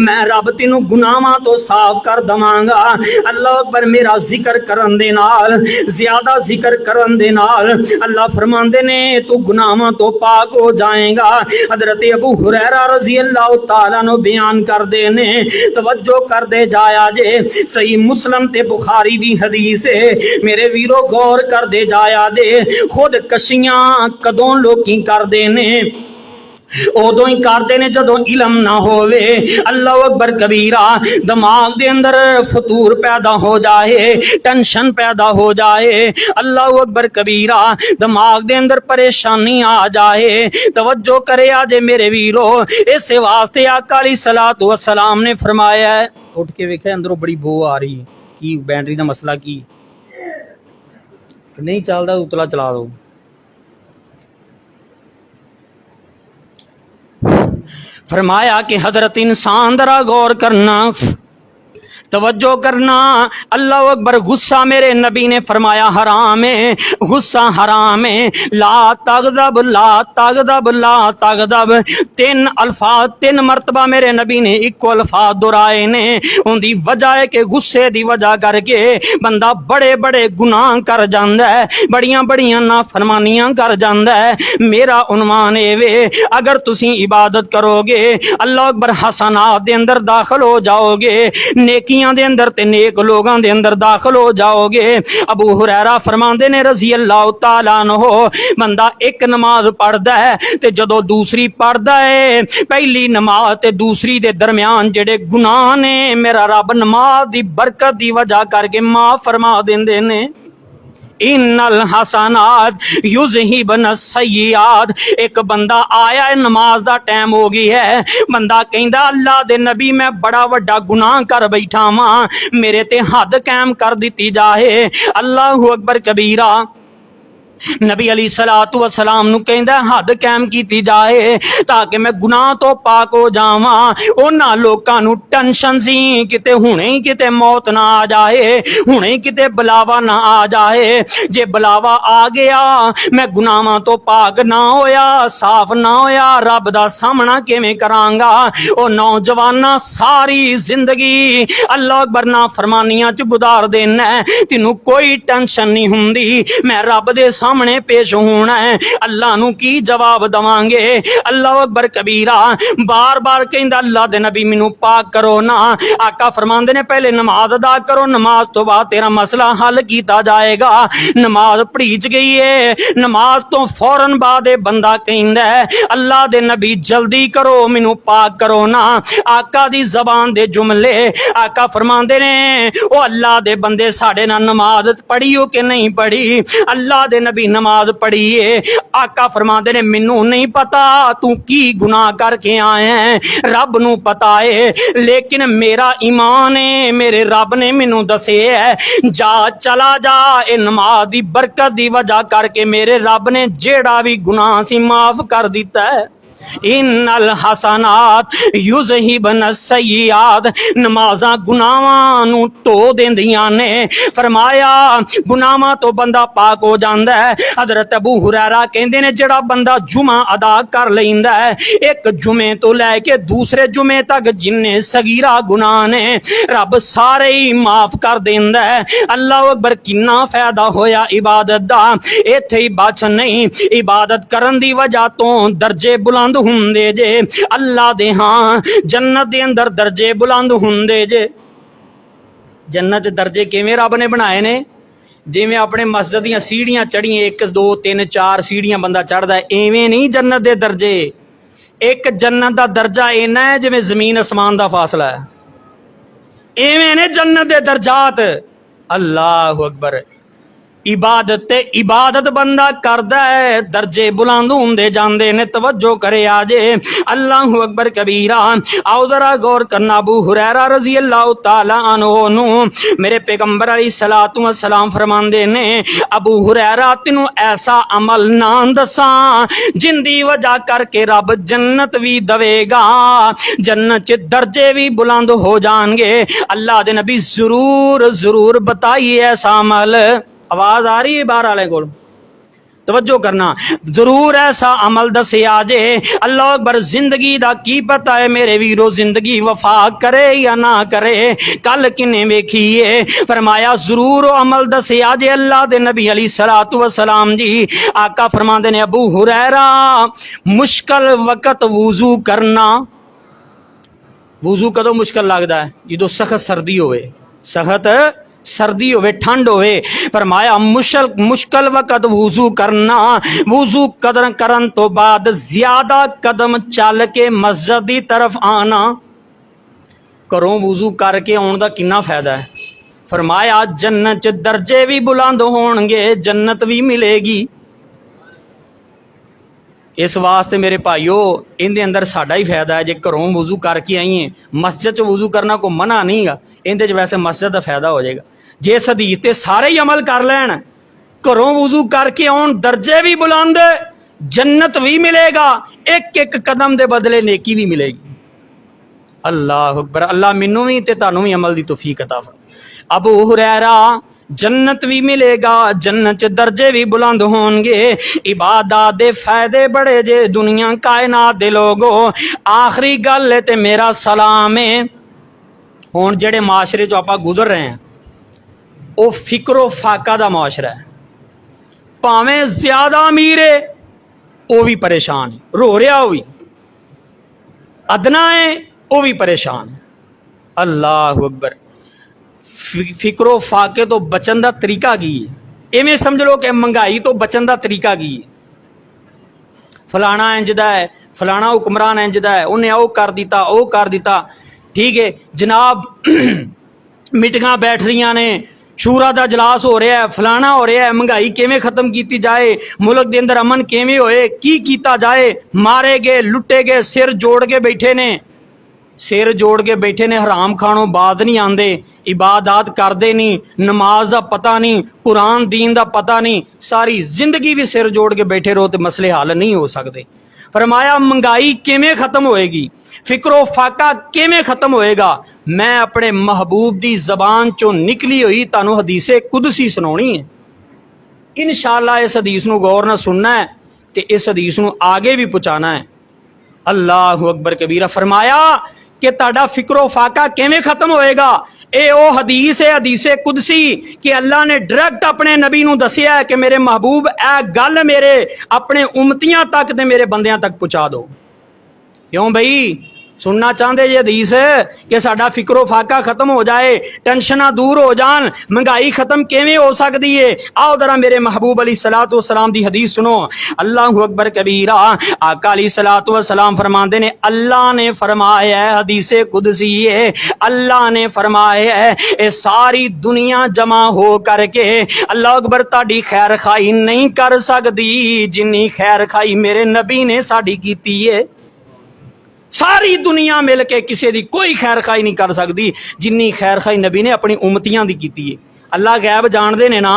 मैं रब तेनों गुनाहां तो साफ कर दवांगा। अल्लाह अकबर, मेरा जिक्र करन दे नाल, ज्यादा जिक्र करन दे नाल अल्लाह फरमाते ने तू गुनाहां तो पाक हो जाएगा। हजरत अबू हुरैरा रज़ी अल्लाह तआला नो बयान कर दे ने, तवज्जो कर दे जाया जे, सही मुस्लिम ते बुखारी दी हदीस है। मेरे वीरो गौर कर दे जाया दे, खुद कशियां कदों लोकी कर दे ने, उदों ही करते ने जदों इलम ना होवे। अल्लाह अकबर कबीरा, दिमाग दे अंदर फतूर पैदा हो जाए, टेंशन पैदा हो जाए, अल्लाह अकबर कबीरा, दिमाग दे अंदर परेशानी आ जाए। तवज्जो करे आजे मेरे वीरो, इस वास्ते आका अलैहिस्सलातु वस्सलाम ने फरमाया है, उठ के वेखे अंदरों बड़ी बो आ रही है, की बैटरी का मसला की नहीं चलता, उतला चला दो। फरमाया कि हजरत इंसान दरा गौर करना, तवज्जो करना। अल्लाह अकबर। गुस्सा मेरे नबी ने फरमाया हराम है, गुस्सा हराम है। ला तगदब, ला तगदब, ला तगदब। तीन अल्फाज, तीन मरतबा मेरे नबी ने इको अल्फाज दोहराए ने। उनकी वजह है कि गुस्से की वजह करके बंदा बड़े बड़े गुनाह कर जाता है, बड़ियां बड़ियां नाफरमानियां कर जाता है। मेरा उन्वान ये वे, अगर तुसी इबादत करोगे अल्लाह अकबर हसनात दे अंदर दाखिल हो जाओगे, नेकी दे अंदर ते नेक लोगों दे अंदर दाखिल हो जाओगे। अबू हुरैरा फरमांदे ने रज़ी अल्लाह तआला अन्हु, बंदा एक नमाज पढ़दा है ते जदों दूसरी पढ़दा है, पहली नमाज ते दूसरी दे दरम्यान जेड़े गुनाह ने मेरा रब नमाज दी बरकत दी वजह करके माफ फरमा देंदे ने। इन्नल हसनात युज़हिबन सय्यात। एक बंदा आया है, नमाज दा टाइम हो गई है, बंदा कहंदा अल्लाह दे नबी मैं बड़ा वड्डा गुनाह कर बैठा वां, मेरे ते हद कायम कर दी जाए। अल्लाहु अकबर कबीरा। नबी अली सलातु वसलाम नु कहंदा हद कायम की जाए ताकि मैं गुनाह तो पाक हो जावा। उन्हां लोकां नु टेंशन सी किते हुणे ही किते मौत ना आ जाए, हुणे ही किते बुलावा ना आ जाए। जे बुलावा आ गया मैं गुनाहां तो पाक ना होया, साफ ना होया, रब दा सामना किवें करांगा। ओ नौजवाना सारी जिंदगी अल्लाह अकबर ना फरमानियां च गुजार देना, तेनू कोई टेंशन नहीं हुंदी, मैं रब दे सामने पेश होना है, अल्लाह नू की जवाब दवांगे। अल्लाह अकबर कबीरा। बार बार कहंदा अल्लाह दे नबी मैनू पाक करो ना। आका फरमांदे ने पहले नमाज अदा करो, नमाज तो बाद तेरा मसला हल किया जाएगा। नमाज पढ़ीच गई है, नमाज तो फौरन बाद बंदा कहंदा है अल्लाह दे नबी जल्दी करो मैनू पाक करो ना। आका दी जबान दे जुमले, आका फरमांदे ने ओ अल्लाह दे बंदे साडे नाल नमाज पढ़ी हो कि नहीं पढ़ी। अल्लाह दे नबी नमाज पढ़ी है। आका फरमाते ने मैनू नहीं पता तू की गुनाह करके आए हैं, रब नू पता है, लेकिन मेरा ईमान है, मेरे रब ने मैनू दसे है, जा चला जा, ए नमाज दी बरकत दी वजह करके मेरे रब ने जेड़ा भी गुनाह सी माफ कर दिता है। इन्नल हसनात युज़हिबन सय्यात। नमाज़ां गुनाहां नू धो देंदियां ने। फरमाया गुनाहां तो बंदा पाक हो जांदा है। हजरत अबू हुरैरा कहंदे ने जेड़ा बंदा जुमा अदा कर लैंदा है, एक जुमे तो लैके दूसरे जुमे तक जिन्ने सगीरा गुनाह ने रब सारे ही माफ कर देंदा है। अल्लाह अकबर। किन्ना फायदा होया इबादत दा। इत्थे ही बच नहीं, इबादत करन दी वजह तो दर्जे बुलंद हुंदे जे अल्लाह दे। हाँ जन्नत दे अंदर दर्जे बुलंद हुंदे जे। जन्नत दर्जे किवें रब ने बनाए ने? जिवें अपने मस्जिद दीयां सीढ़ियां चढ़ियां 1 2 3 4 सीढ़ियां बंदा चढ़दा है, इवें नहीं जन्नत दे दर्जे। एक जन्नत दा दर्जा इन्ना है जिवें जमीन आसमान दा फासला है, इवें ने जन्नत दे दर्जात। अल्लाह अकबर। इबादत बंदा करदा है, दर्जे बुलंद होंदे जांदे ने। तवज्जो करे आजे। अल्लाहु अकबर कबीरा। आओ जरा गौर करना। अबू हुरैरा रज़ी अल्लाह तआला अन्हु नु मेरे पैगंबर अलैहिस्सलातु वस्सलाम फरमांदे ने, अबू हुरैरा तेनू ऐसा अमल ना दसा जिंदी वजह करके रब जन्नत भी दवेगा, जन्नत च दर्जे भी बुलंद हो जाएंगे। अल्लाह दे नबी जरूर जरूर बताइए ऐसा अमल। आवाज आ रही है बाहर वाले को? तवज्जो करना। जरूर ऐसा अमल दसिया जे। अल्लाह अकबर। जिंदगी दा की पता है मेरे वीरो, जिंदगी वफा करे या ना करे, कल किने वेखिए। फरमाया जरूर अमल दसिया जे अल्लाह दे नबी अली सलातु वसलाम जी। आका फरमाते ने अबू हुरैरा मुश्किल वक्त वुजू करना। वुजू कदों मुश्किल लगता है? जो सख्त सर्दी होवे, सख्त सर्दी होवे, ठंड होवे। फरमाया मुश्किल वक्त वुजू करना। वुजू करन तो बाद ज्यादा कदम चल के मस्जिद की तरफ आना। घरों वुजू करके आने का कितना फायदा है? फरमाया जन्नत च दर्जे भी बुलंद होणगे, जन्नत भी मिलेगी। इस वास्ते मेरे भाईओ इहदे अंदर साडा ही फायदा है। जे घरों वजू करके आईए, मस्जिद च वजू करना कोई मना नहीं गा, इहदे च वैसे मस्जिद का फायदा हो जाएगा। जे इस हदीस ते सारे ही अमल कर लैन, घरों वजू करके आउण, दर्जे भी बुलंद, जन्नत भी मिलेगा, एक एक कदम के बदले नेकी भी मिलेगी। अल्लाह अकबर। अल्लाह मैनू भी ते तुहानू भी अमल की तौफीक अता फरमाए। अबू हुरैरा, जन्नत भी मिलेगा, जन्नत च दर्जे भी बुलंद होंगे, इबादत दे फायदे बड़े जे दुनिया कायनात दे लोगो। आखिरी गल है ते मेरा सलाम है, हुण जेड़े माशरे चो आपां गुजर रहे हैं वो फिक्रो फाका दा माशरा है। भावें ज्यादा अमीर है वो भी परेशान है, रो रहा वो भी, अदना है वो भी परेशान है। अल्लाह अकबर। फिक्रो फाके तो बचन का तरीका की है? इवें समझ लो कि महंगाई तो बचन का तरीका की है? फलाना इंजदा है, फलाना हुक्मरान इंजदा है, उन्हें वो कर दिता, वो कर दिता। ठीक है जनाब, मीटिंगां बैठ रही ने, शूरा का इजलास हो रहा है, फलाना हो रहा है, महंगाई किवें खत्म की जाए, मुल्क के अंदर अमन किवें होए, की कीता जाए, मारे गए, लुटे गए, सिर जोड़ के बैठे ने, सिर जोड़ के बैठे ने, हराम खानों बात नहीं आते, इबादत करते नहीं, नमाज का पता नहीं, कुरान दीन का पता नहीं, सारी जिंदगी भी सिर जोड़ के बैठे रहो तो मसले हल नहीं हो सकते। फरमाया महंगाई किवें खत्म होएगी, फिक्रो फाका किवें खत्म होएगा? मैं अपने महबूब की जबान चो निकली हुई तुहानू हदीसे कुदसी सुनानी है। इंशाअल्लाह इस हदीस नू गौर ना सुनना है तो इस हदीस नू आगे भी पहुँचाना है। अल्लाह अकबर कबीरा। फरमाया कि ताड़ा फिक्रो फाका किवें खत्म होएगा? ये वो हदीस है, हदीसे कुदसी, कि अल्लाह ने डायरैक्ट अपने नबी नू दसिया है कि मेरे महबूब ए गल मेरे अपने उम्मतियां तक ते मेरे बंदियां तक पहुंचा दो। क्यों भाई सुनना चाहते जी हदीस कि साडा फिक्रो फाका खत्म हो जाए, टेंशन दूर हो जान, महंगाई खत्म किवें हो सकती है? आओ जरा मेरे महबूब अली सलातो वसलाम दी हदीस सुनो। अल्लाह अकबर कबीरा। आका अली सलातो वसलाम फरमाते ने, अल्लाह ने फरमाया है, हदीसे कुदसी है, अल्लाह ने फरमाया है, ये सारी दुनिया जमा हो करके अल्लाह अकबर ताड़ी खैर खाई नहीं कर सकती जिन्नी खैर खाई मेरे नबी ने साड़ी कीती है। सारी दुनिया मिल के किसी की कोई खैर खाई नहीं कर सकती जिन्नी खैर खाई नबी ने अपनी उम्मतियां दी कीती है। अल्लाह गैब जानते ने ना,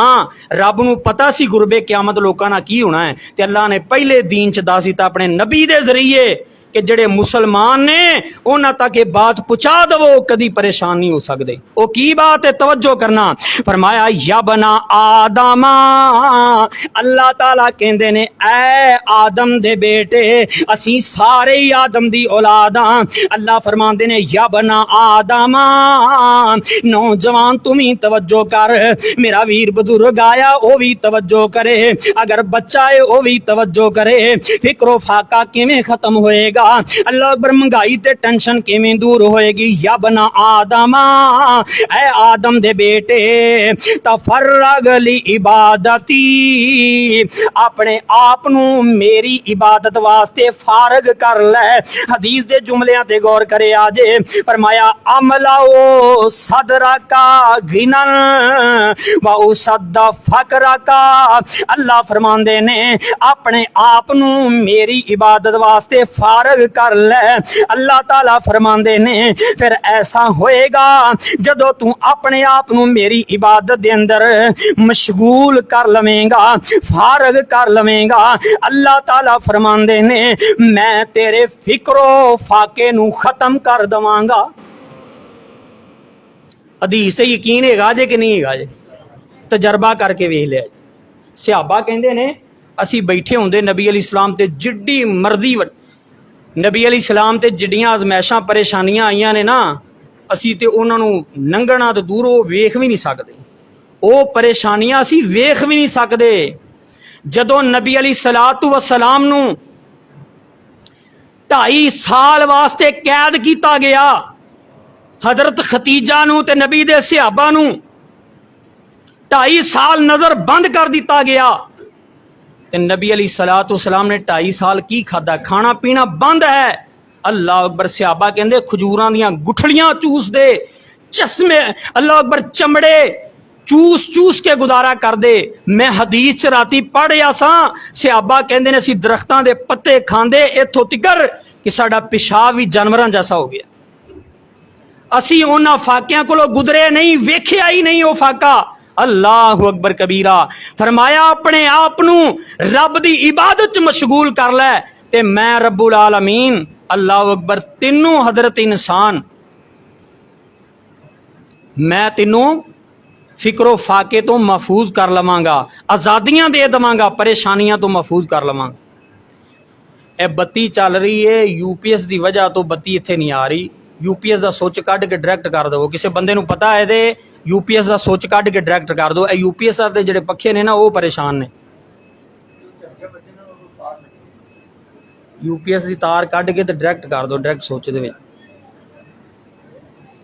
रब नू पता सी गुरबे क्यामत लोगों ना की होना है, तो अल्लाह ने पहले दीन च दस दिता अपने नबी दे जरिए कि जेड़े मुसलमान ने उन्हां तक ये बात पहुंचा दवो, कदी परेशान नहीं हो सकते। वो की बात है, तवज्जो करना। फरमाया या बना आदमा, अल्लाह ताला कहंदे ने ऐ आदम दे बेटे, असी सारे ही आदम दी औलाद हां। अल्लाह फरमांदे ने या बना आदमा, नौजवान तुम ही तवज्जो कर, मेरा वीर बुजुर्ग आया वो भी तवज्जो करे, अगर बच्चा है वो भी तवज्जो करे। फिक्रो फाका किवें खत्म होएगा? अल्लाह अकबर। महंगाई ते टेंशन किवें दूर होएगी? या बना आदमा, ऐ आदम दे बेटे, तफर्रग ली इबादती, अपने आप नू मेरी इबादत वास्ते फारग कर ले। हदीस दे जुमलियां ते गौर करे आजे। फरमाया अमलाओ सदरा का घिनन व सद्दा फकरा का। अल्लाह फरमांदे ने अपने आप नू मेरी इबादत वास्ते फारग कर ले। अल्लाह ताला फरमांदे ने फिर ऐसा होएगा जदों तू अपने आप नू मेरी इबादत दे अंदर मशगूल कर लवेंगा, फारग कर लवेंगा। अल्लाह ताला फरमांदे ने मैं तेरे फिक्रो फाके नू खत्म कर दवांगा। हदीस से यकीन हैगा जे कि नहीं हैगा जे? तजर्बा करके वेख लिया। सहाबा कहंदे ने असी बैठे होंदे नबी अली सलाम ते जिड्डी मर्जी नबी अली सलाम ते जिड्डियां आजमैशां परेशानियां आईयां ने ना, असी ते उन्हां नू लंघना तो दूर वो वेख भी नहीं सकते, वो परेशानियां असी वेख भी नहीं सकते। जदों नबी अली सलातु वसलाम नू 2.5 साल वास्ते कैद किया गया, हजरत खतीजा नू ते नबी दे सहाबा नू 2.5 साल नजर बंद कर दिता गया। नबी अली सलातो सलाम ने 2.5 साल की खादा? खाना पीना बंद है। अल्लाह अकबर। सहाबा कहंदे खजूरां दियां गुठलियां चूस दे, चश्मे, अल्लाह अकबर, चमड़े चूस चूस के गुजारा कर दे। मैं हदीस च राती पढ़िया सहाबा कहते ने असीं दरख्तां दे पत्ते खांदे इत्थों तिकर कि साडा पेशाब भी जानवरां जैसा हो गया। असी उन्हां फाकियां कोलों गुजरे नहीं, वेखिया ही नहीं वो फाका। अल्लाह अकबर कबीरा। फरमाया अपने आप नू रब दी इबादत च मशगूल कर लै ते मैं रब्बुल आलमीन अल्लाह अकबर तीनों हजरत इंसान मैं तीनों फिक्रो फाके तो महफूज कर लवांगा, आज़ादियां दे देवांगा, परेशानियां तो महफूज कर लवांगा। ए बत्ती चल रही है यूपीएस की वजह तो बत्ती इत्थे नहीं आ रही। यूपीएस का सुच कढ़ के डायरैक्ट कर दो। किसी बंदे नूं पता है दे यूपीएस का सुच कढ़ के डायरैक्ट कर दो। ए यूपीएस के जिहड़े पखे ने ना वो परेशान ने। यूपीएस की तार कढ़ के तो डायरैक्ट कर दो डायरैक्ट सुच दे विच,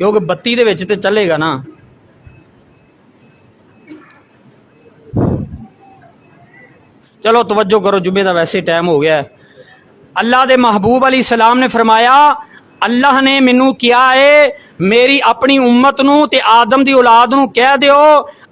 क्योंकि बत्ती दे विच ते चलेगा ना। चलो तवज्जो करो, जुमे का वैसे टाइम हो गया है। अल्लाह दे महबूब अलैहि सलाम ने फरमाया अल्लाह ने मैनू किया है मेरी अपनी उम्मत नू ते आदम दी औलाद नू कह दिओ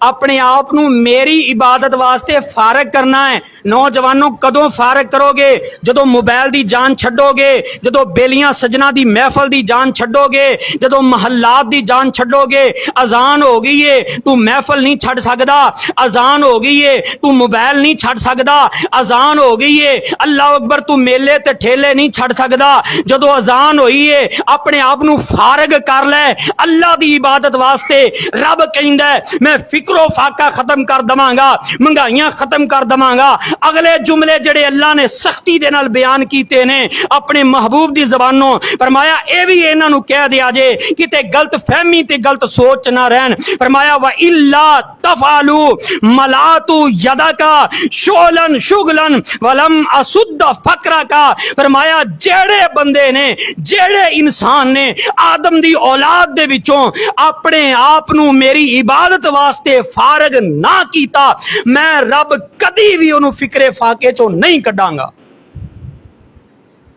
अपने आप नू मेरी इबादत वास्ते फारग करना है। नौजवानों कदों फारग करोगे? जदों मोबाइल दी जान छड्डोगे, जदों बेलियां सजना दी महफल दी जान छड्डोगे, जदों महल्लात दी जान छड्डोगे। अजान हो गई है तू महफल नहीं छड्ड सकदा, अजान हो गई है तू मोबाइल नहीं छड्ड सकदा, अजान हो गई है अल्लाह अकबर तू मेले ते ठेले नहीं छड्ड सकदा। जदों अजान होई है अपने आप नू फारग कर लै अल्लाह दी इबादत वास्ते। रब कहंदा है मैं फिक्रो फाका खत्म कर दवांगा, महंगाइयां खत्म कर दवांगा। अगले जुमले जड़े अल्लाह ने सख्ती दे नाल बयान कीते ने अपने महबूब दी जबानों, फरमाया ए भी इन्हां नू कह दिया जे किते गलत फहमी ते गलत सोच ना रहन। फरमाया व इल्ला तफालू मलातु यदका शोलन शुगलन वलम असुद्द फकरा का। फरमाया जेड़े बंदे ने जेड़े इंसान ने आदम दी औलाद दे विचों अपने आप नू मेरी इबादत वास्ते फारग ना कीता, मैं रब कदी भी उन्होंने फिक्रे फाके चो नहीं कढ़ांगा।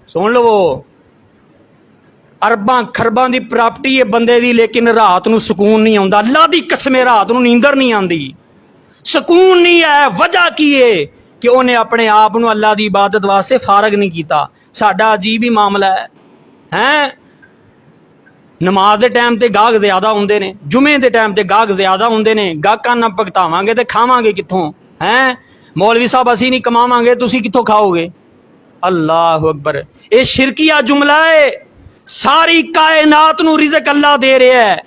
सुन लो अरबां खरबां दी प्रॉपर्टी है बंदे दी, लेकिन रात नू सुकून नहीं आउंदा। अल्लाह दी कसमे रात नू नींदर नहीं आंदी, सुकून नहीं है। वजह की है कि उन्हें अपने आप नू अल्लाह दी इबादत वास्ते फारग नहीं कीता। साडा अजीब ही मामला है। नमाज के टाइम ते गाहक ज्यादा होंदे ने, जुमे के टाइम ते गाहक ज्यादा होंदे ने। गाहकां ना भगतावांगे ते खावांगे कित्थों? हैं मौलवी साहब असी नहीं कमावांगे तुसी कित्थों खाओगे? अल्लाह अकबर। ये शिरकिया जुमला है। सारी कायनात नू रिज़क अल्लाह दे रहा है।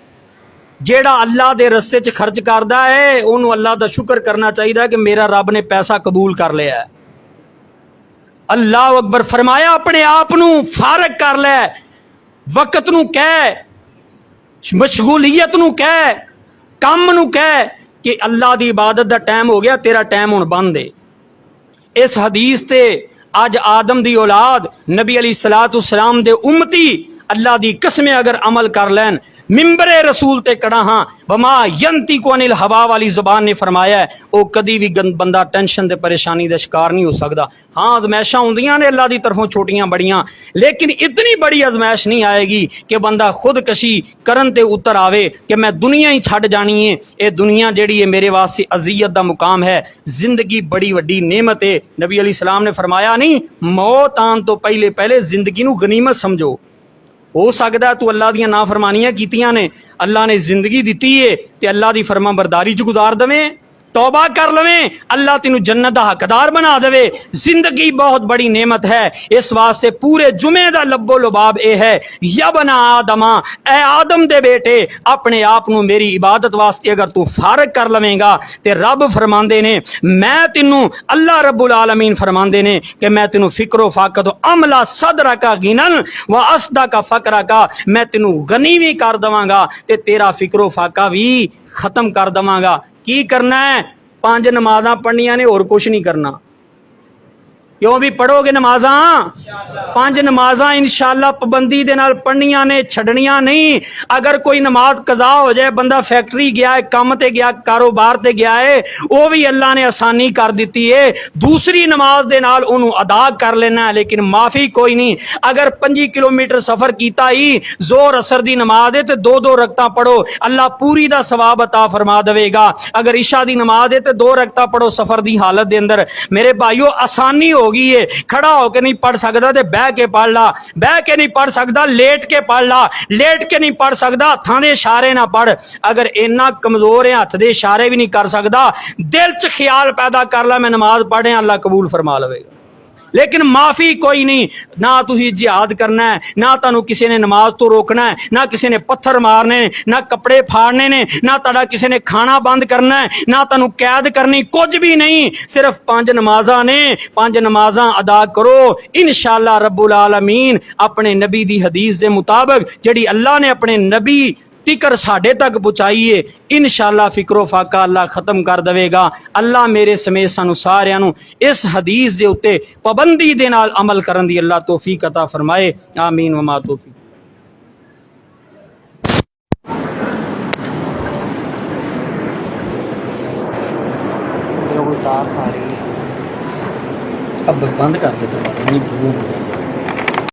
जेड़ा अल्लाह दे रस्ते च खर्च करदा है उन्होंने अल्लाह दा शुक्र करना चाहिए कि मेरा रब ने पैसा कबूल कर लिया है। अल्लाह अकबर। फरमाया अपने आप नू फारग कर लै, वक्त नू कह, मशगूलियत नू कह, कम नू कह कि अल्लाह दी इबादत दा टाइम हो गया, तेरा टाइम हुण बंद है। इस हदीस ते अज आदम दी औलाद नबी अलैहिस्सलातु वस्सलाम दे उम्मती अल्लाह दी कसमें अगर अमल कर लैन, मिंबरे रसूल ते कड़ा हाँ बमा यंती को अनिल हवा वाली जुबान ने फरमाया है वो कदी भी बंदा टेंशन ते परेशानी का शिकार नहीं हो सकता। हाँ अजमैशा होंदियां ने अल्लाह की तरफों छोटियां बड़ियां, लेकिन इतनी बड़ी अजमैश नहीं आएगी कि बंदा खुदकशी करन ते उतर आवे कि मैं दुनिया ही छड़ जानी है। ये दुनिया जिहड़ी है मेरे वास्ते अजियत का मुकाम है। जिंदगी बड़ी वड्डी नेमत है। नबी अलैहिस्सलाम ने फरमाया नहीं मौत आन तो पहले पहले जिंदगी नू गनीमत समझो। हो सकता है तू अल्लाह दियां नाफरमानियां कीतियां ने, अल्लाह ने जिंदगी दी है ते अल्लाह की फरमा बरदारी च गुजार दवें, तौबा कर लवें, अल्लाह तेनू जन्नत का हकदार बना देवे। जिंदगी बहुत बड़ी नेमत है। इस वास्ते पूरे जुमे का लब्बो लुबाब यह है या बना आदमा, ए आदम दे बेटे अपने आप नू मेरी इबादत वास्ते अगर तू फारग कर लवेंगा ते रब फरमांदे ने मैं तेनू, अल्लाह रब्बुल आलमीन फरमांदे ने कि मैं तेनू फिक्रो फाकत अमला सदरा का गिनन व असदा का फकरा का, मैं तेनू गनी भी कर दवांगा ते तेरा फिक्रो फाका भी खत्म कर दवांगा। की करना है? 5 नमाज़ां पढ़नियां ने और कुछ नहीं करना। क्यों भी पढ़ोगे नमाजा, 5 नमाजा इंशाअल्लाह पाबंदी दे नाल पढ़नियां ने, छड़नियां नहीं। अगर कोई नमाज कज़ा हो जाए, बंदा फैक्ट्री गया है, काम ते गया, कारोबार ते गया है, वो भी अल्लाह ने आसानी कर दी है, दूसरी नमाज दे नाल उन्होंने अदा कर लेना है, लेकिन माफी कोई नहीं। अगर 25 किलोमीटर सफर किया ही, जोर असर दी नमाज है तो 2-2 रकता पढ़ो, अल्लाह पूरी दा सवाब अता फरमा देगा। अगर इशा दी नमाज है तो 2 रकता पढ़ो सफर दी हालत दे अंदर। मेरे भाइयों आसानी हो गई है, खड़ा होकर नहीं पढ़ सकता तो बह के पढ़ ला, बह के नहीं पढ़ सकता लेट के पढ़ ला, लेट के नहीं पढ़ सकता हथां दे इशारे ना पढ़। अगर इन्ना कमजोर है हथ दे इशारे भी नहीं कर सकता, दिल च ख्याल पैदा कर ला मैं नमाज पढ़े, अल्लाह कबूल फरमा लवेगा। लेकिन माफी कोई नहीं, ना तुसी जिहाद करना है, ना तुहानू किसी ने नमाज तो रोकना है, ना किसी ने पत्थर मारने ने, ना कपड़े फाड़ने ने, ना तुहाडा किसी ने खाना बंद करना है, ना तुहानू कैद करनी, कुछ भी नहीं। सिर्फ 5 नमाजा ने, 5 नमाजा अदा करो, इंशाअल्लाह रब्बुल आलमीन अपने नबी दी हदीस के मुताबिक जिहड़ी अल्लाह ने अपने नबी तिकर साढ़े तक पहुँचाई है, इंशाअल्लाह फिक्रो फाका अल्लाह खत्म कर देगा। अल्लाह मेरे समेत सानू सारियां नू इस हदीस के उत्ते पाबंदी दे नाल अमल करन दी अल्लाह तौफीक अता फरमाए। आमीन वमा तौफीक। अब बंद कर दे दोबारा, नहीं